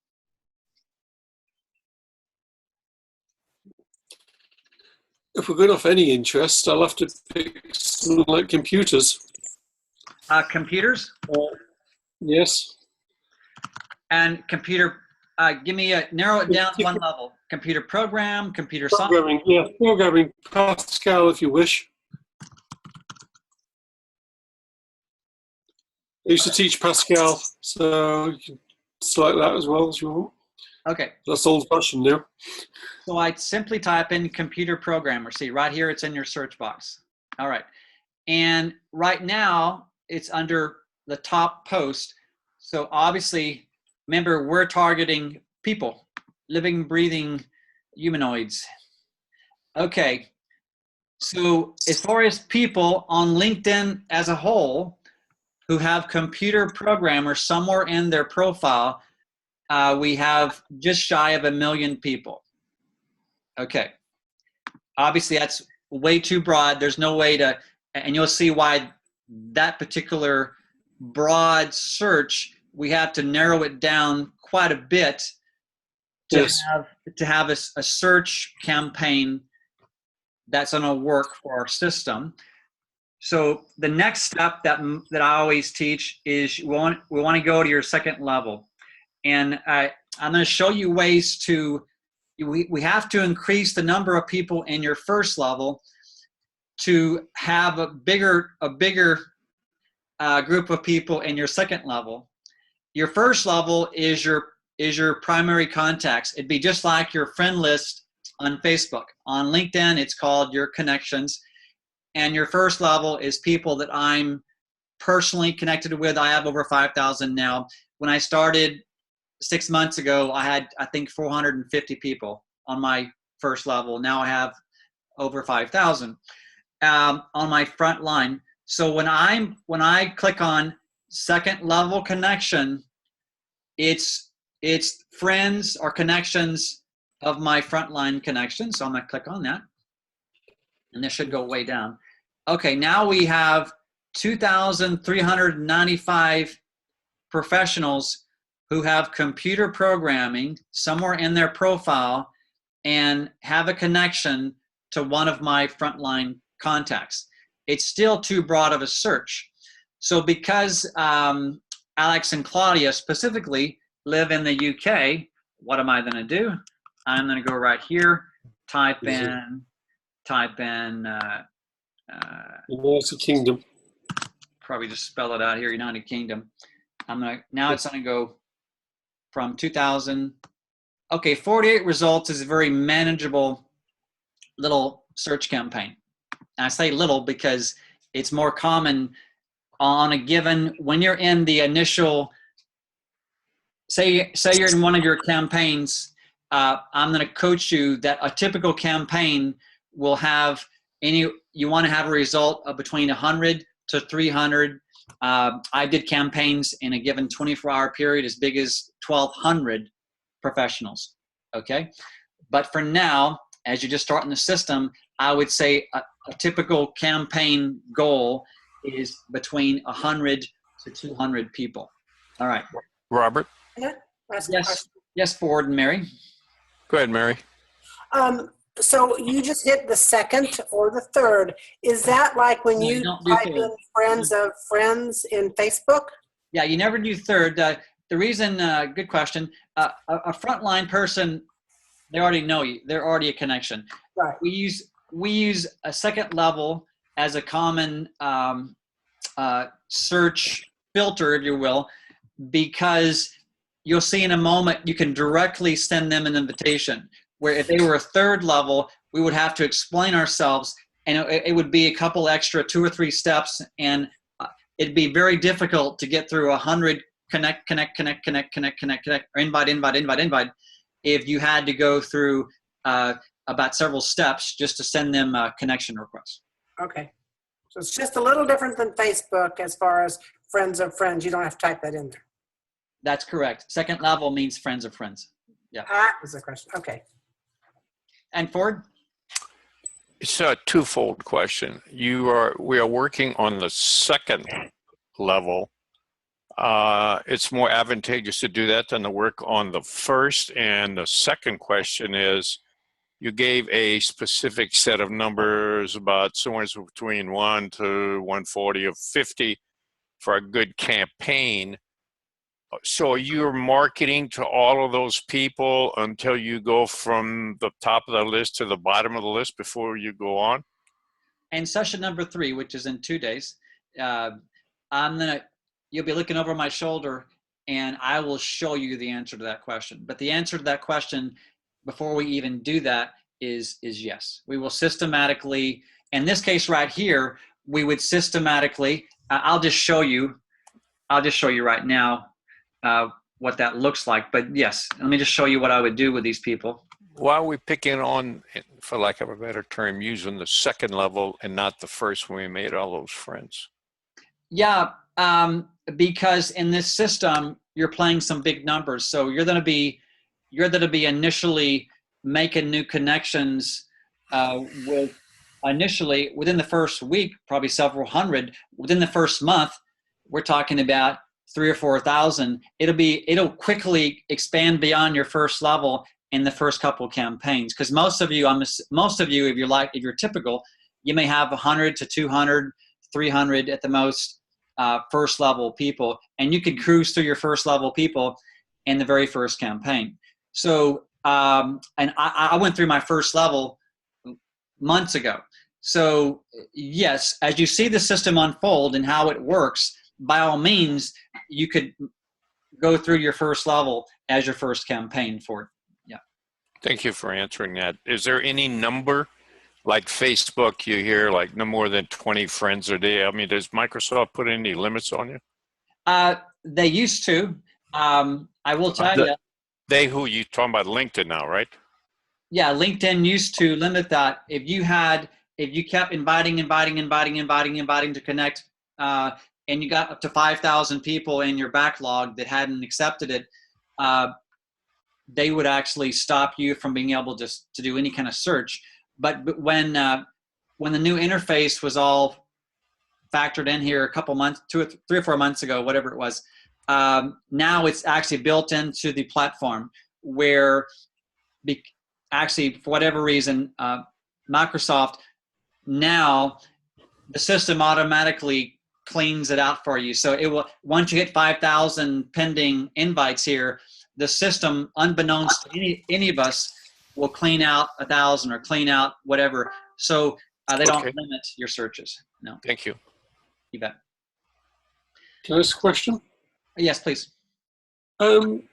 if we're going off any interest, I'll have to pick something like computers. Computers Yes. and computer. Narrow it down to one level. Computer program, computer science. Programming, yeah. Programming, Pascal, if you wish. I used to teach Pascal, so you can select that as well as you want. Okay. That's old-fashioned now. So I simply type in computer programmer. See, right here, it's in your search box. All right. And right now, it's under the top post. So obviously, remember, we're targeting people, living, breathing humanoids. Okay. So as far as people on LinkedIn as a whole who have computer programmer somewhere in their profile, we have just shy of 1 million people. Okay. Obviously, that's way too broad. There's no way to, and you'll see why that particular broad search, we have to narrow it down quite a bit to Yes. have a search campaign that's going to work for our system. So the next step that I always teach is we want to go to your second level. And I'm going to show you ways to, we have to increase the number of people in your first level to have a bigger group of people in your second level. Your first level is your primary contacts. It'd be just like your friend list on Facebook. On LinkedIn, it's called your connections. And your first level is people that I'm personally connected with. I have over 5,000 now. When I started 6 months ago, I had, I think, 450 people on my first level. Now I have over 5,000 on my front line. So when I click on second level connection, it's friends or connections of my frontline connection. So I'm gonna click on that, and this should go way down. Okay, now we have 2,395 professionals who have computer programming somewhere in their profile and have a connection to one of my frontline contacts. It's still too broad of a search. So because Alex and Claudia specifically live in the UK, what am I going to do? I'm going to go right here, type in United Kingdom. probably just spell it out here, United Kingdom. Now it's going to go from 2000. Okay, 48 results is a very manageable little search campaign. And I say little because it's more common on a given, when you're in the initial, say you're in one of your campaigns, I'm going to coach you that a typical campaign will have you want to have a result of between 100 to 300. I did campaigns in a given 24-hour period as big as 1,200 professionals, okay? But for now, as you just start in the system, I would say a typical campaign goal is between 100 to 200 people. All right. Robert? Ask a Yes, question. yes, Ford and Mary. Go ahead, Mary. So you just hit the second or the third. Is that like when No, you don't do type third. in friends of friends in Facebook? Yeah, you never do third. The reason, good question, a frontline person, they already know you. They're already a connection. Right. We use a second level as a common search filter, if you will, because you'll see in a moment you can directly send them an invitation. Where if they were a third level, we would have to explain ourselves, and it would be a couple extra 2 or 3 steps, and it'd be very difficult to get through 100 connect, or invite, if you had to go through about several steps just to send them a connection request. Okay. So it's just a little different than Facebook as far as friends of friends. You don't have to type that in there. That's correct. Second level means friends of friends. Yeah. That was the question. Okay. And Ford? It's a twofold question. We are working on the second level. It's more advantageous to do that than to work on the first. And the second question is, you gave a specific set of numbers about somewhere between 1 to 140 or 50 for a good campaign. So you're marketing to all of those people until you go from the top of the list to the bottom of the list before you go on? And session number 3, which is in 2 days, you'll be looking over my shoulder and I will show you the answer to that question. But the answer to that question before we even do that is yes. We will systematically, in this case right here, we would systematically, I'll just show you right now what that looks like. But yes, let me just show you what I would do with these people. Why are we picking on, for lack of a better term, using the second level and not the first when we made all those friends? Yeah, because in this system, you're playing some big numbers. So you're going to be initially making new connections with initially within the first week, probably several hundred. Within the first month, we're talking about 3,000 or 4,000. It'll quickly expand beyond your first level in the first couple of campaigns, because most of you, if you're typical, you may have 100 to 200, 300 at the most first level people, and you can cruise through your first level people in the very first campaign. So, and I went through my first level months ago. So yes, as you see the system unfold and how it works, by all means, you could go through your first level as your first campaign for it. Yeah. Thank you for answering that. Is there any number, like Facebook, you hear like no more than 20 friends a day? I mean, does Microsoft put any limits on you? They used to. I will tell you. They who you talking about LinkedIn now, right? Yeah, LinkedIn used to limit that. If you kept inviting to connect, and you got up to 5,000 people in your backlog that hadn't accepted it, they would actually stop you from being able to do any kind of search. But when the new interface was all factored in here a couple months, 3 or 4 months ago, whatever it was, now it's actually built into the platform where actually, for whatever reason, Microsoft, now the system automatically cleans it out for you. So it will, once you hit 5,000 pending invites here, the system, unbeknownst to any of us, will clean out 1,000 or clean out whatever. So they don't limit your searches. No. Thank you. You bet. Can I ask a question? Yes, please. I don't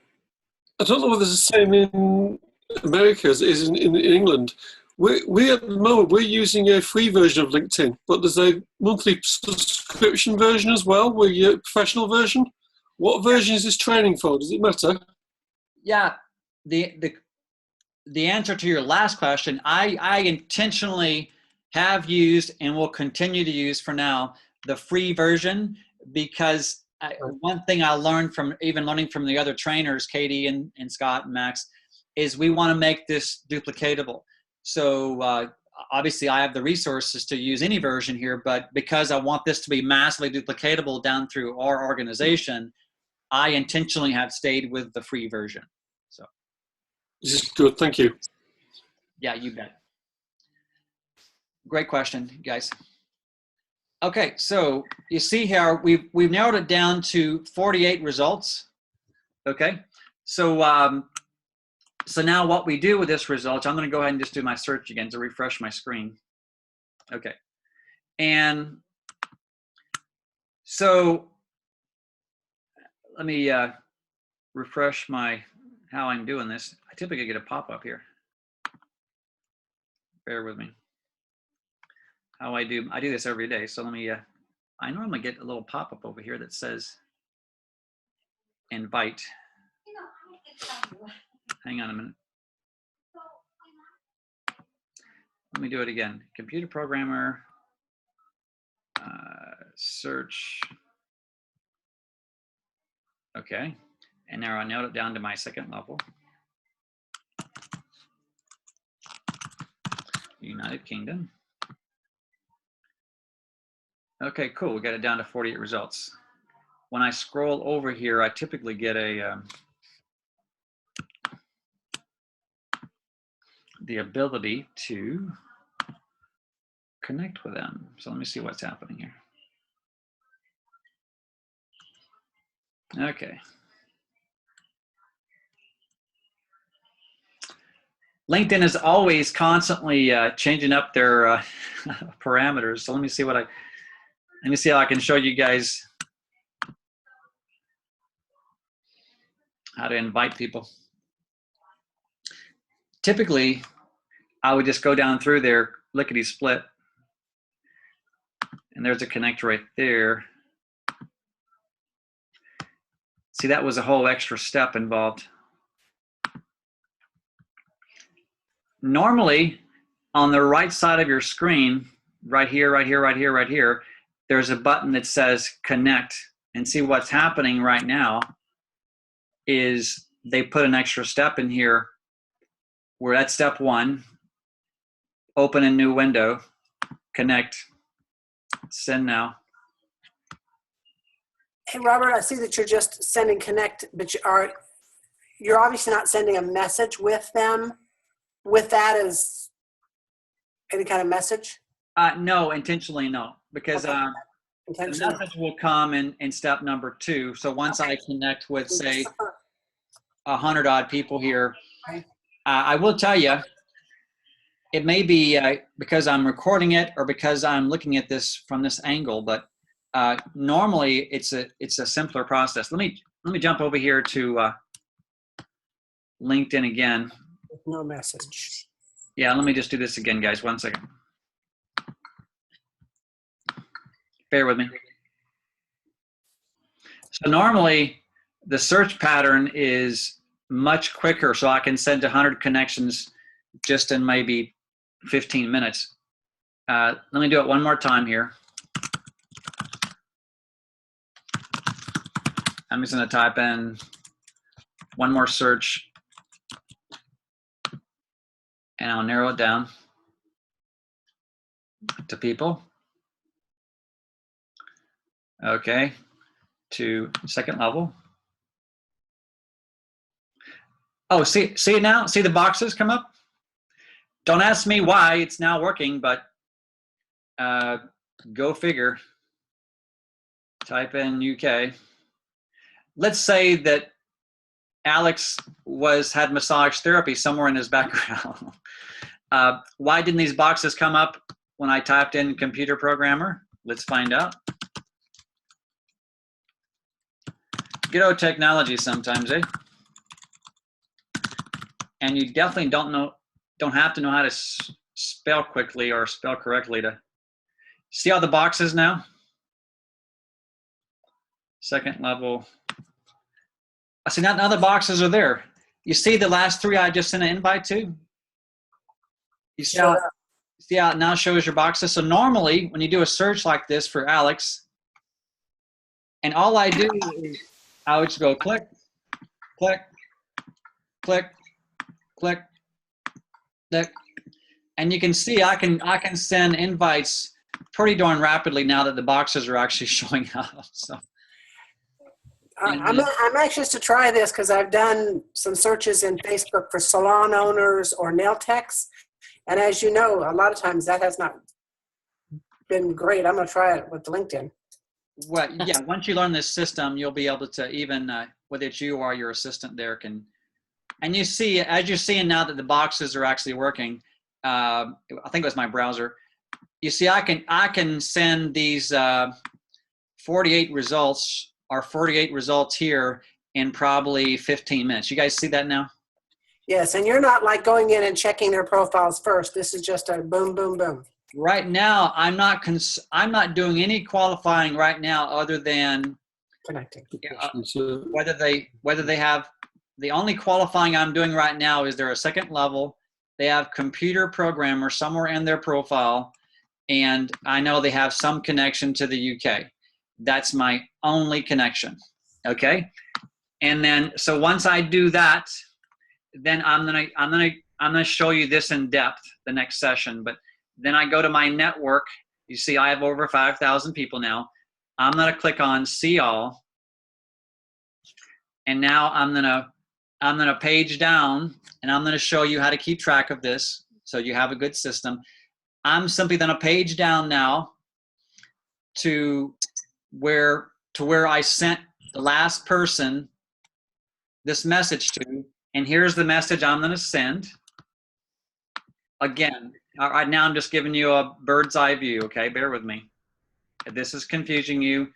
know whether it's the same in America as it is in England. We at the moment, we're using a free version of LinkedIn, but there's a monthly subscription version as well, where you professional version. What version is this training for? Does it matter? Yeah, the answer to your last question, I intentionally have used and will continue to use for now the free version, because one thing I learned from learning from the other trainers, Katie and Scott and Max, is we want to make this duplicatable. So obviously I have the resources to use any version here, but because I want this to be massively duplicatable down through our organization, I intentionally have stayed with the free version. So This is good, thank you. yeah, you bet. Great question, guys. Okay, so you see here, we've narrowed it down to 48 results. Okay, so so now what we do with this result, I'm going to go ahead and just do my search again to refresh my screen. Okay, and so let me refresh how I'm doing this. I typically get a pop-up here. Bear with me. How I do this every day. So let me, I normally get a little pop-up over here that says invite. Hang on a minute. Let me do it again. Computer programmer, search. Okay, and now I narrowed it down to my second level. United Kingdom. Okay, cool. We got it down to 48 results. When I scroll over here, I typically get a, the ability to connect with them. So let me see what's happening here. Okay. LinkedIn is always constantly changing up their parameters. So let me see how I can show you guys how to invite people. Typically, I would just go down through there, lickety split, and there's a connect right there. See, that was a whole extra step involved. Normally, on the right side of your screen, right here, right here, right here, right here, there's a button that says connect. And see, what's happening right now is they put an extra step in here. We're at step 1, open a new window, connect, send now. Hey, Robert, I see that you're just sending connect, but you're obviously not sending a message with them. With that as any kind of message? No, intentionally no, because Okay. the message will come in step number 2. So once I connect with, say, 100 odd people here, Okay. I will tell you, it may be because I'm recording it or because I'm looking at this from this angle, but normally it's a simpler process. Let me jump over here to LinkedIn again. No message. Yeah, let me just do this again, guys. 1 second. Bear with me. So normally the search pattern is much quicker, so I can send 100 connections just in maybe 15 minutes. Let me do it one more time here. I'm just going to type in one more search, and I'll narrow it down to people. Okay, to second level. Oh, see it now? See the boxes come up? Don't ask me why it's now working, but go figure. Type in UK. Let's say that Alex had massage therapy somewhere in his background. Why didn't these boxes come up when I typed in computer programmer? Let's find out. Good old technology sometimes, eh? And you definitely don't have to know how to spell quickly or spell correctly to see all the boxes now. Second level. I see now the boxes are there. You see the last 3 I just sent an invite to? You see how it now shows your boxes? So normally when you do a search like this for Alex, and all I do is I would just go click, click, click, click, click, and you can see I can send invites pretty darn rapidly now that the boxes are actually showing up. So I'm anxious to try this because I've done some searches in Facebook for salon owners or nail techs, and as you know, a lot of times that has not been great. I'm going to try it with LinkedIn. well, yeah, once you learn this system, you'll be able to even whether it's you or your assistant there can. And you see, as you're seeing now that the boxes are actually working, I think it was my browser. You see, I can send these 48 results or 48 results here in probably 15 minutes. You guys see that now? Yes, and you're not like going in and checking their profiles first. This is just a boom, boom, boom. Right now, I'm not doing any qualifying right now other than Connecting. whether they have. The only qualifying I'm doing right now is they're a second level. They have computer programmer somewhere in their profile, and I know they have some connection to the UK. That's my only connection. Okay, and then so once I do that, then I'm gonna show you this in depth the next session. But then I go to my network. You see, I have over 5,000 people now. I'm gonna click on See All, and now I'm gonna I'm going to page down, and I'm going to show you how to keep track of this so you have a good system. I'm simply going to page down now to where I sent the last person this message to, and here's the message I'm going to send. Again, right now I'm just giving you a bird's eye view, okay? Bear with me. If this is confusing you,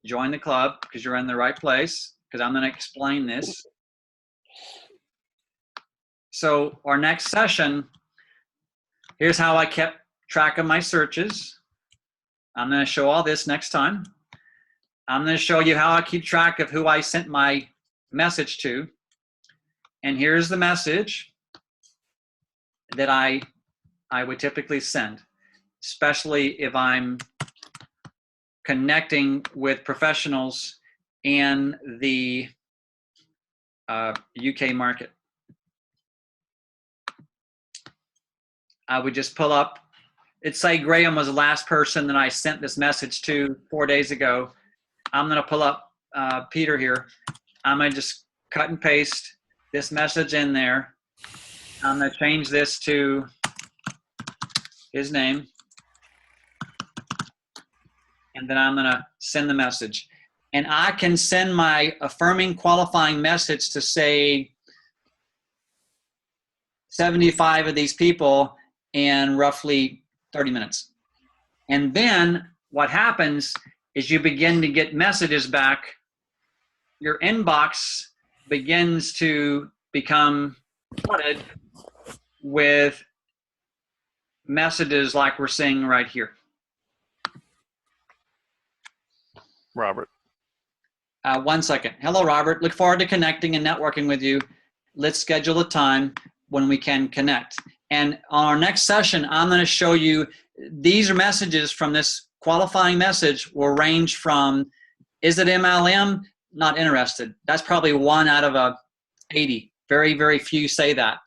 join the club because you're in the right place, because I'm going to explain this. So our next session, here's how I kept track of my searches. I'm going to show all this next time. I'm going to show you how I keep track of who I sent my message to. And here's the message that I would typically send, especially if I'm connecting with professionals in the UK market. I would just pull up, let's say Graham was the last person that I sent this message to 4 days ago. I'm going to pull up Peter here. I'm going to just cut and paste this message in there. I'm going to change this to his name. And then I'm going to send the message. And I can send my affirming qualifying message to, say, 75 of these people in roughly 30 minutes. And then what happens is you begin to get messages back. Your inbox begins to become flooded with messages like we're seeing right here. Robert. 1 second. Hello, Robert. Look forward to connecting and networking with you. Let's schedule a time when we can connect. And on our next session, I'm going to show you, these are messages from this qualifying message will range from, is it MLM? Not interested. That's probably 1 out of 80. Very, very few say that.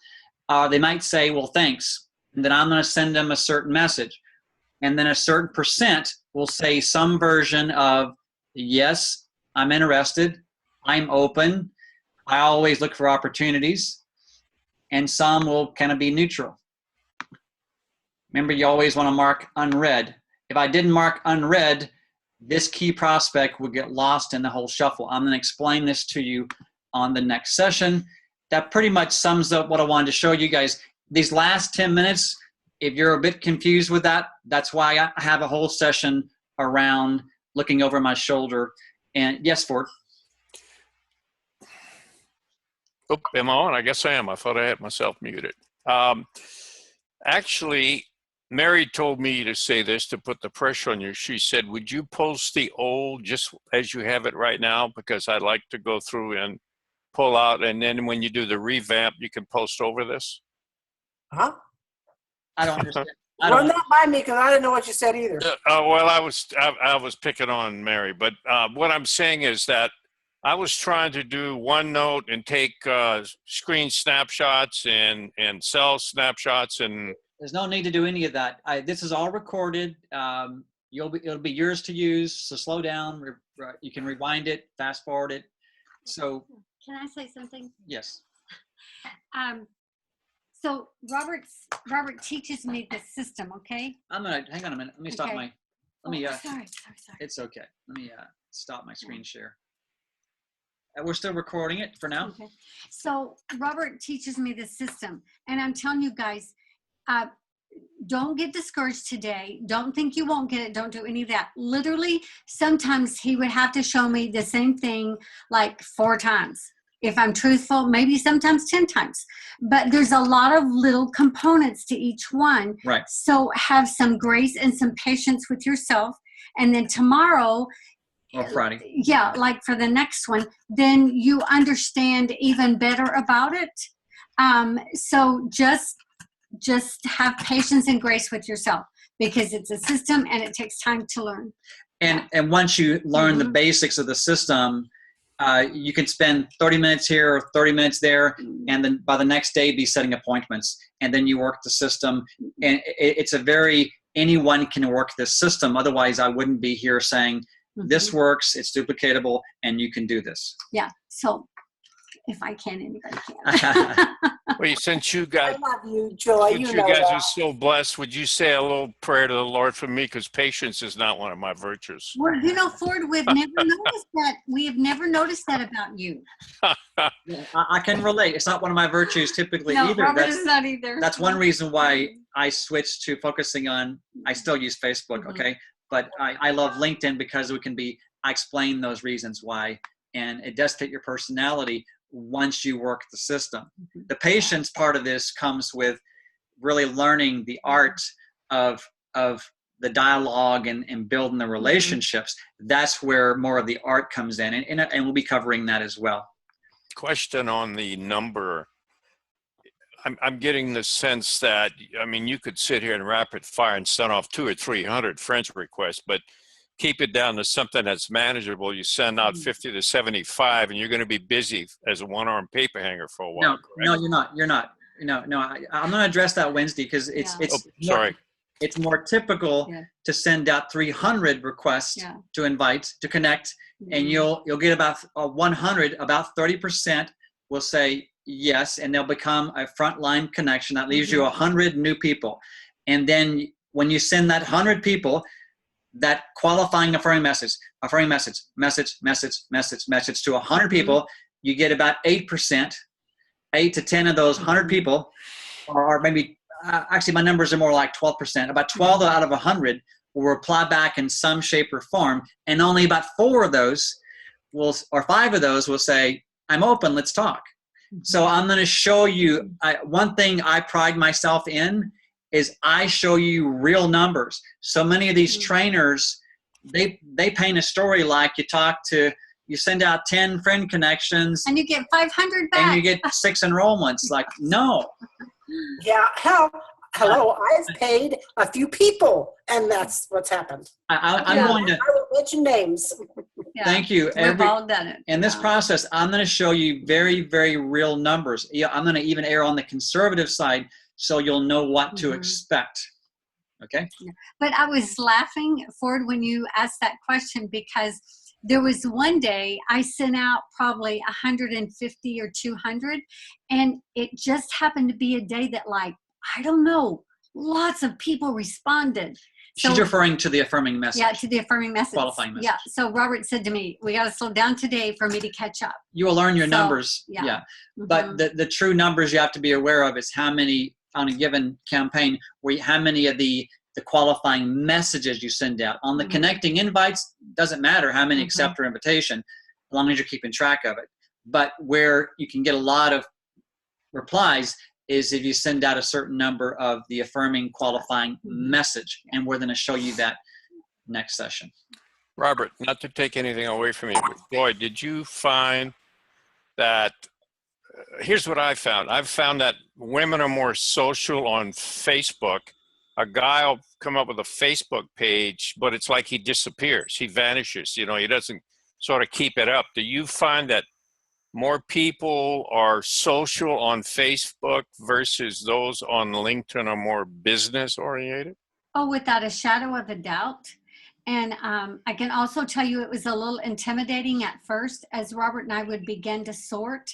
They might say, well, thanks. And then I'm going to send them a certain message. And then a certain percent will say some version of, yes, I'm interested. I'm open. I always look for opportunities. And some will kind of be neutral. Remember, you always want to mark unread. If I didn't mark unread, this key prospect would get lost in the whole shuffle. I'm going to explain this to you on the next session. That pretty much sums up what I wanted to show you guys. These last 10 minutes, if you're a bit confused with that, that's why I have a whole session around looking over my shoulder. And yes, Ford. Oh, am I on? I guess I am. I thought I had myself muted. Actually, Mary told me to say this to put the pressure on you. She said, would you post the old just as you have it right now? Because I'd like to go through and pull out. And then when you do the revamp, you can post over this. Huh? I don't understand. Run that by me because I didn't know what you said either. Well, I was picking on Mary, but what I'm saying is that I was trying to do OneNote and take screen snapshots and cell snapshots, and There's no need to do any of that. This is all recorded. It'll be yours to use. So slow down. You can rewind it, fast forward it. So Can I say something? yes. So Robert teaches me the system, okay? I'm gonna hang on a minute. Let me stop Okay. my. Let me. Sorry. It's okay. Let me stop my screen share. We're still recording it for now. Okay. So Robert teaches me the system, and I'm telling you guys, don't get discouraged today. Don't think you won't get it. Don't do any of that. Literally, sometimes he would have to show me the same thing like 4 times. If I'm truthful, maybe sometimes 10 times. But there's a lot of little components to each one. Right. So have some grace and some patience with yourself. And then tomorrow, Or Friday. yeah, like for the next one, then you understand even better about it. So just have patience and grace with yourself because it's a system and it takes time to learn. And once you learn the basics of the system, you can spend 30 minutes here or 30 minutes there, and then by the next day be setting appointments, and then you work the system. And it's anyone can work this system. Otherwise, I wouldn't be here saying, this works, it's duplicatable, and you can do this. Yeah. So if I can, anybody can. Well, since you I got love you, Joy. since You you know guys that. are so blessed, would you say a little prayer to the Lord for me? Because patience is not one of my virtues. Well, you know, Ford, we've never noticed that. We have never noticed that about you. Yeah, I can relate. It's not one of my virtues typically No, either. Robert is not either. That's one reason why I switched to focusing on, I still use Facebook, Mhm. okay? But I love LinkedIn because I explain those reasons why, and it does fit your personality once you work the system. Mhm. The patience part of this comes with really learning the art of the dialogue and building the relationships. That's where more of the art comes in, and we'll be covering that as well. Question on the number. I'm getting the sense that, I mean, you could sit here and rapid fire and send off 200 or 300 friend requests, but keep it down to something that's manageable. You send out 50 to 75 and you're going to be busy as a one-armed paper hanger for a while. No, you're not. You're not. No. I'm going to address that Wednesday because Yeah. Sorry. It's more typical Yeah. to send out 300 requests Yeah. to invite, to connect, and you'll get about 100. About 30% will say yes, and they'll become a frontline connection. That leaves you 100 new people, and then when you send that 100 people that qualifying affirming message to 100 people, you get about 8%. 8 to 10 of those 100 people, or maybe actually my numbers are more like 12%. About 12 out of 100 will reply back in some shape or form, and only about 4 of those will, or 5 of those will say, "I'm open, let's talk." So I'm going to show you one thing I pride myself in is I show you real numbers. So many of these trainers, they paint a story like you send out 10 friend connections And you get 500 back. and you get 6 enrollments. Like, no. Yeah, hello, I've paid a few people, and that's what's happened. I'm Yeah. going to, I won't mention names. Yeah. thank you. We've all done it. In this Yeah. process, I'm going to show you very, very real numbers. Yeah, I'm going to even err on the conservative side so you'll know what to expect. Okay? But I was laughing, Ford, when you asked that question, because there was one day I sent out probably 150 or 200, and it just happened to be a day that, like, I don't know, lots of people responded. She's referring to the affirming message. Yeah, to the affirming message. Qualifying message. Yeah, so Robert said to me, we got to slow down today for me to catch up. You will learn your So, numbers. yeah. Yeah. Mhm. But the true numbers you have to be aware of is how many on a given campaign, how many of the qualifying messages you send out. On the connecting invites, doesn't matter how many accept your invitation, as long as you're keeping track of it. But where you can get a lot of replies is if you send out a certain number of the affirming qualifying message. And we're going to show you that next session. Robert, not to take anything away from you, but Floyd, did you find that, here's what I found. I've found that women are more social on Facebook. A guy will come up with a Facebook page, but it's like he disappears. He vanishes. You know, he doesn't sort of keep it up. Do you find that more people are social on Facebook versus those on LinkedIn are more business oriented? Oh, without a shadow of a doubt. And I can also tell you it was a little intimidating at first as Robert and I would begin to sort.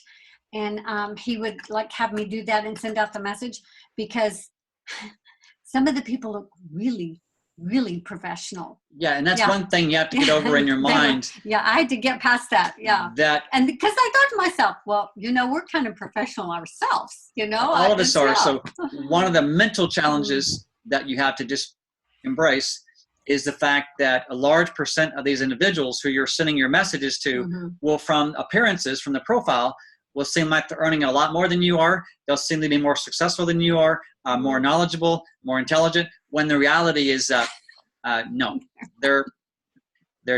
And he would like have me do that and send out the message, because some of the people look really, really professional. Yeah, and that's Yeah. one thing you have to get over in your They were- mind. Yeah, I had to get past that. Yeah. That And because I thought to myself, well, you know, we're kind of professional ourselves, you know. all of us are. Yeah. So one of the mental challenges that you have to just embrace is the fact that a large percent of these individuals who you're sending your messages to will, from appearances, from the profile, will seem like they're earning a lot more than you are. They'll seem to be more successful than you are, more knowledgeable, more intelligent, when the reality is no, they're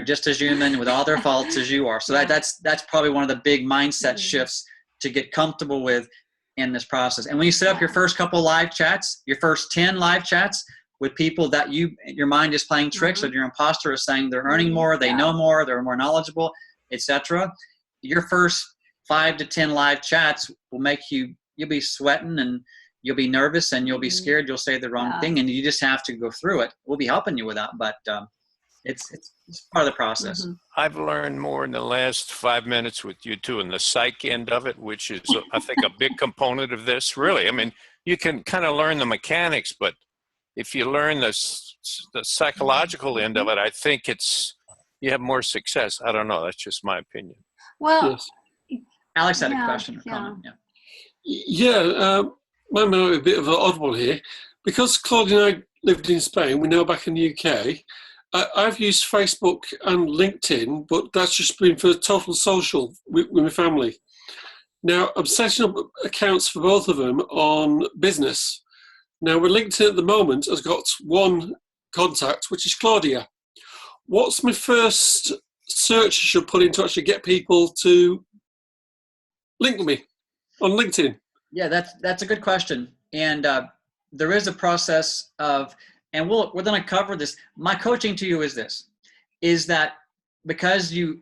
just as human with all their faults as you are. So that's probably one of the big mindset shifts to get comfortable with in this process. And when you set up your first couple live chats, your first 10 live chats with people that your mind is playing tricks, or your imposter is saying they're earning more, they know more, they're more knowledgeable, etc. Your first 5 to 10 live chats will make you'll be sweating and you'll be nervous and you'll be scared you'll say the wrong thing, and you just have to go through it. We'll be helping you with that, but It's part of the process. Mhm. I've learned more in the last 5 minutes with you two and the psych end of it, which is, I think, a big component of this. Really, I mean, you can kind of learn the mechanics, but if you learn the psychological end of it, I think you have more success. I don't know. That's just my opinion. Well, Yes. Alex had a Yeah, question or yeah. comment. Yeah. Yeah, my might be a bit of an oddball here. Because Claudia and I lived in Spain, we're now back in the UK. I've used Facebook and LinkedIn, but that's just been for total social with my family. Now, I'm setting up accounts for both of them on business. Now, with LinkedIn at the moment, has got one contact, which is Claudia. What's my first search I should put in to actually get people to link me on LinkedIn? Yeah, that's a good question. And there is a process of, and we're going to cover this. My coaching to you is this, is that because you're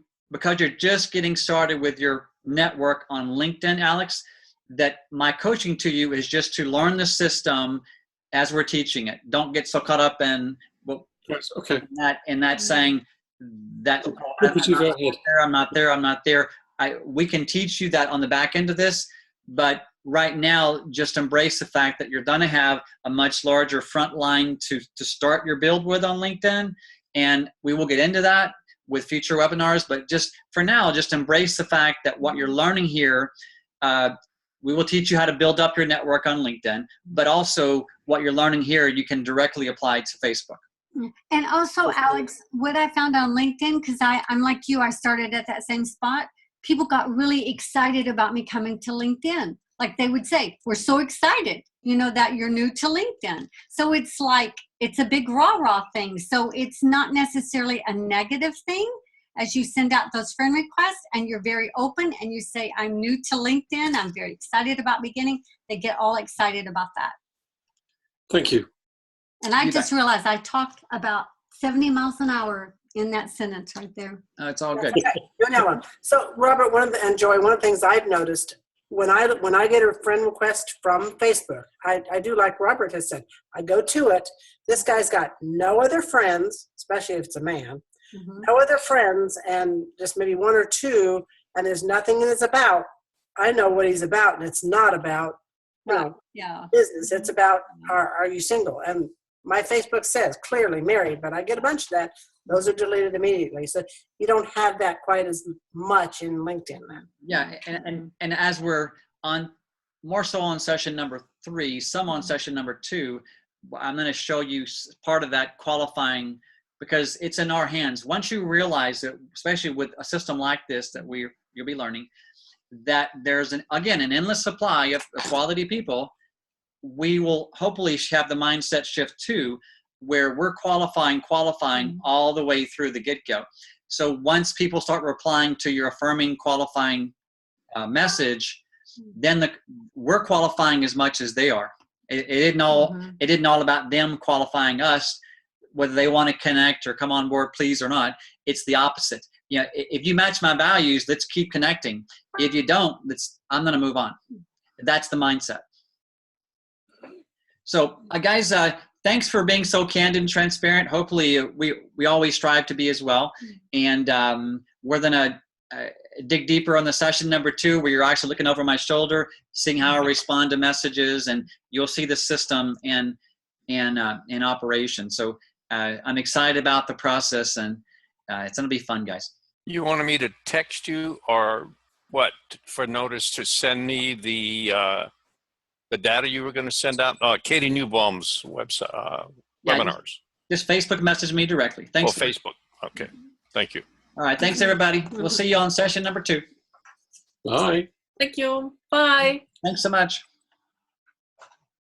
just getting started with your network on LinkedIn, Alex, that my coaching to you is just to learn the system as we're teaching it. Don't get so caught up in Yes, okay. in that saying that I'm not there. We can teach you that on the back end of this, but right now, just embrace the fact that you're going to have a much larger front line to start your build with on LinkedIn. And we will get into that with future webinars, but just for now, just embrace the fact that what you're learning here, we will teach you how to build up your network on LinkedIn, but also what you're learning here, you can directly apply to Facebook. And also, Alex, what I found on LinkedIn, because I'm like you, I started at that same spot. People got really excited about me coming to LinkedIn. Like they would say, we're so excited, that you're new to LinkedIn. So it's like, it's a big rah-rah thing. So it's not necessarily a negative thing as you send out those friend requests and you're very open and you say, I'm new to LinkedIn. I'm very excited about beginning. They get all excited about that. Thank you. And I just realized I talked about 70 miles an hour in that sentence right there. It's all good. You know, so Robert, and Joy, one of the things I've noticed when I get a friend request from Facebook, I do like Robert has said. I go to it. This guy's got no other friends, especially if it's a man, no other friends, and just maybe one or two, and there's nothing in his about. I know what he's about, and it's not about business. It's about are you single? And my Facebook says clearly married, but I get a bunch of that. Those are deleted immediately. So you don't have that quite as much in LinkedIn then. Yeah, and as we're on more so on session number 3, some on session number 2, I'm going to show you part of that qualifying because it's in our hands. Once you realize that, especially with a system like this that you'll be learning, that there's an endless supply of quality people, we will hopefully have the mindset shift too, where we're qualifying all the way through the get-go. So once people start replying to your affirming qualifying message, then we're qualifying as much as they are. It isn't all about them qualifying us, whether they want to connect or come on board, please or not. It's the opposite. If you match my values, let's keep connecting. If you don't, I'm going to move on. That's the mindset. So, guys, thanks for being so candid and transparent. Hopefully, we always strive to be as well. And we're going to dig deeper on the session number 2, where you're actually looking over my shoulder, seeing how I respond to messages, and you'll see the system in operation. So I'm excited about the process, and it's going to be fun, guys. You wanted me to text you or what for notice to send me the data you were going to send out? Katie Newbaum's website webinars. Just Facebook message me directly. Thanks. Oh, Facebook. Okay. Thank you. All right. Thanks, everybody. We'll see you on session number 2. Bye. Thank you. Bye. Thanks so much.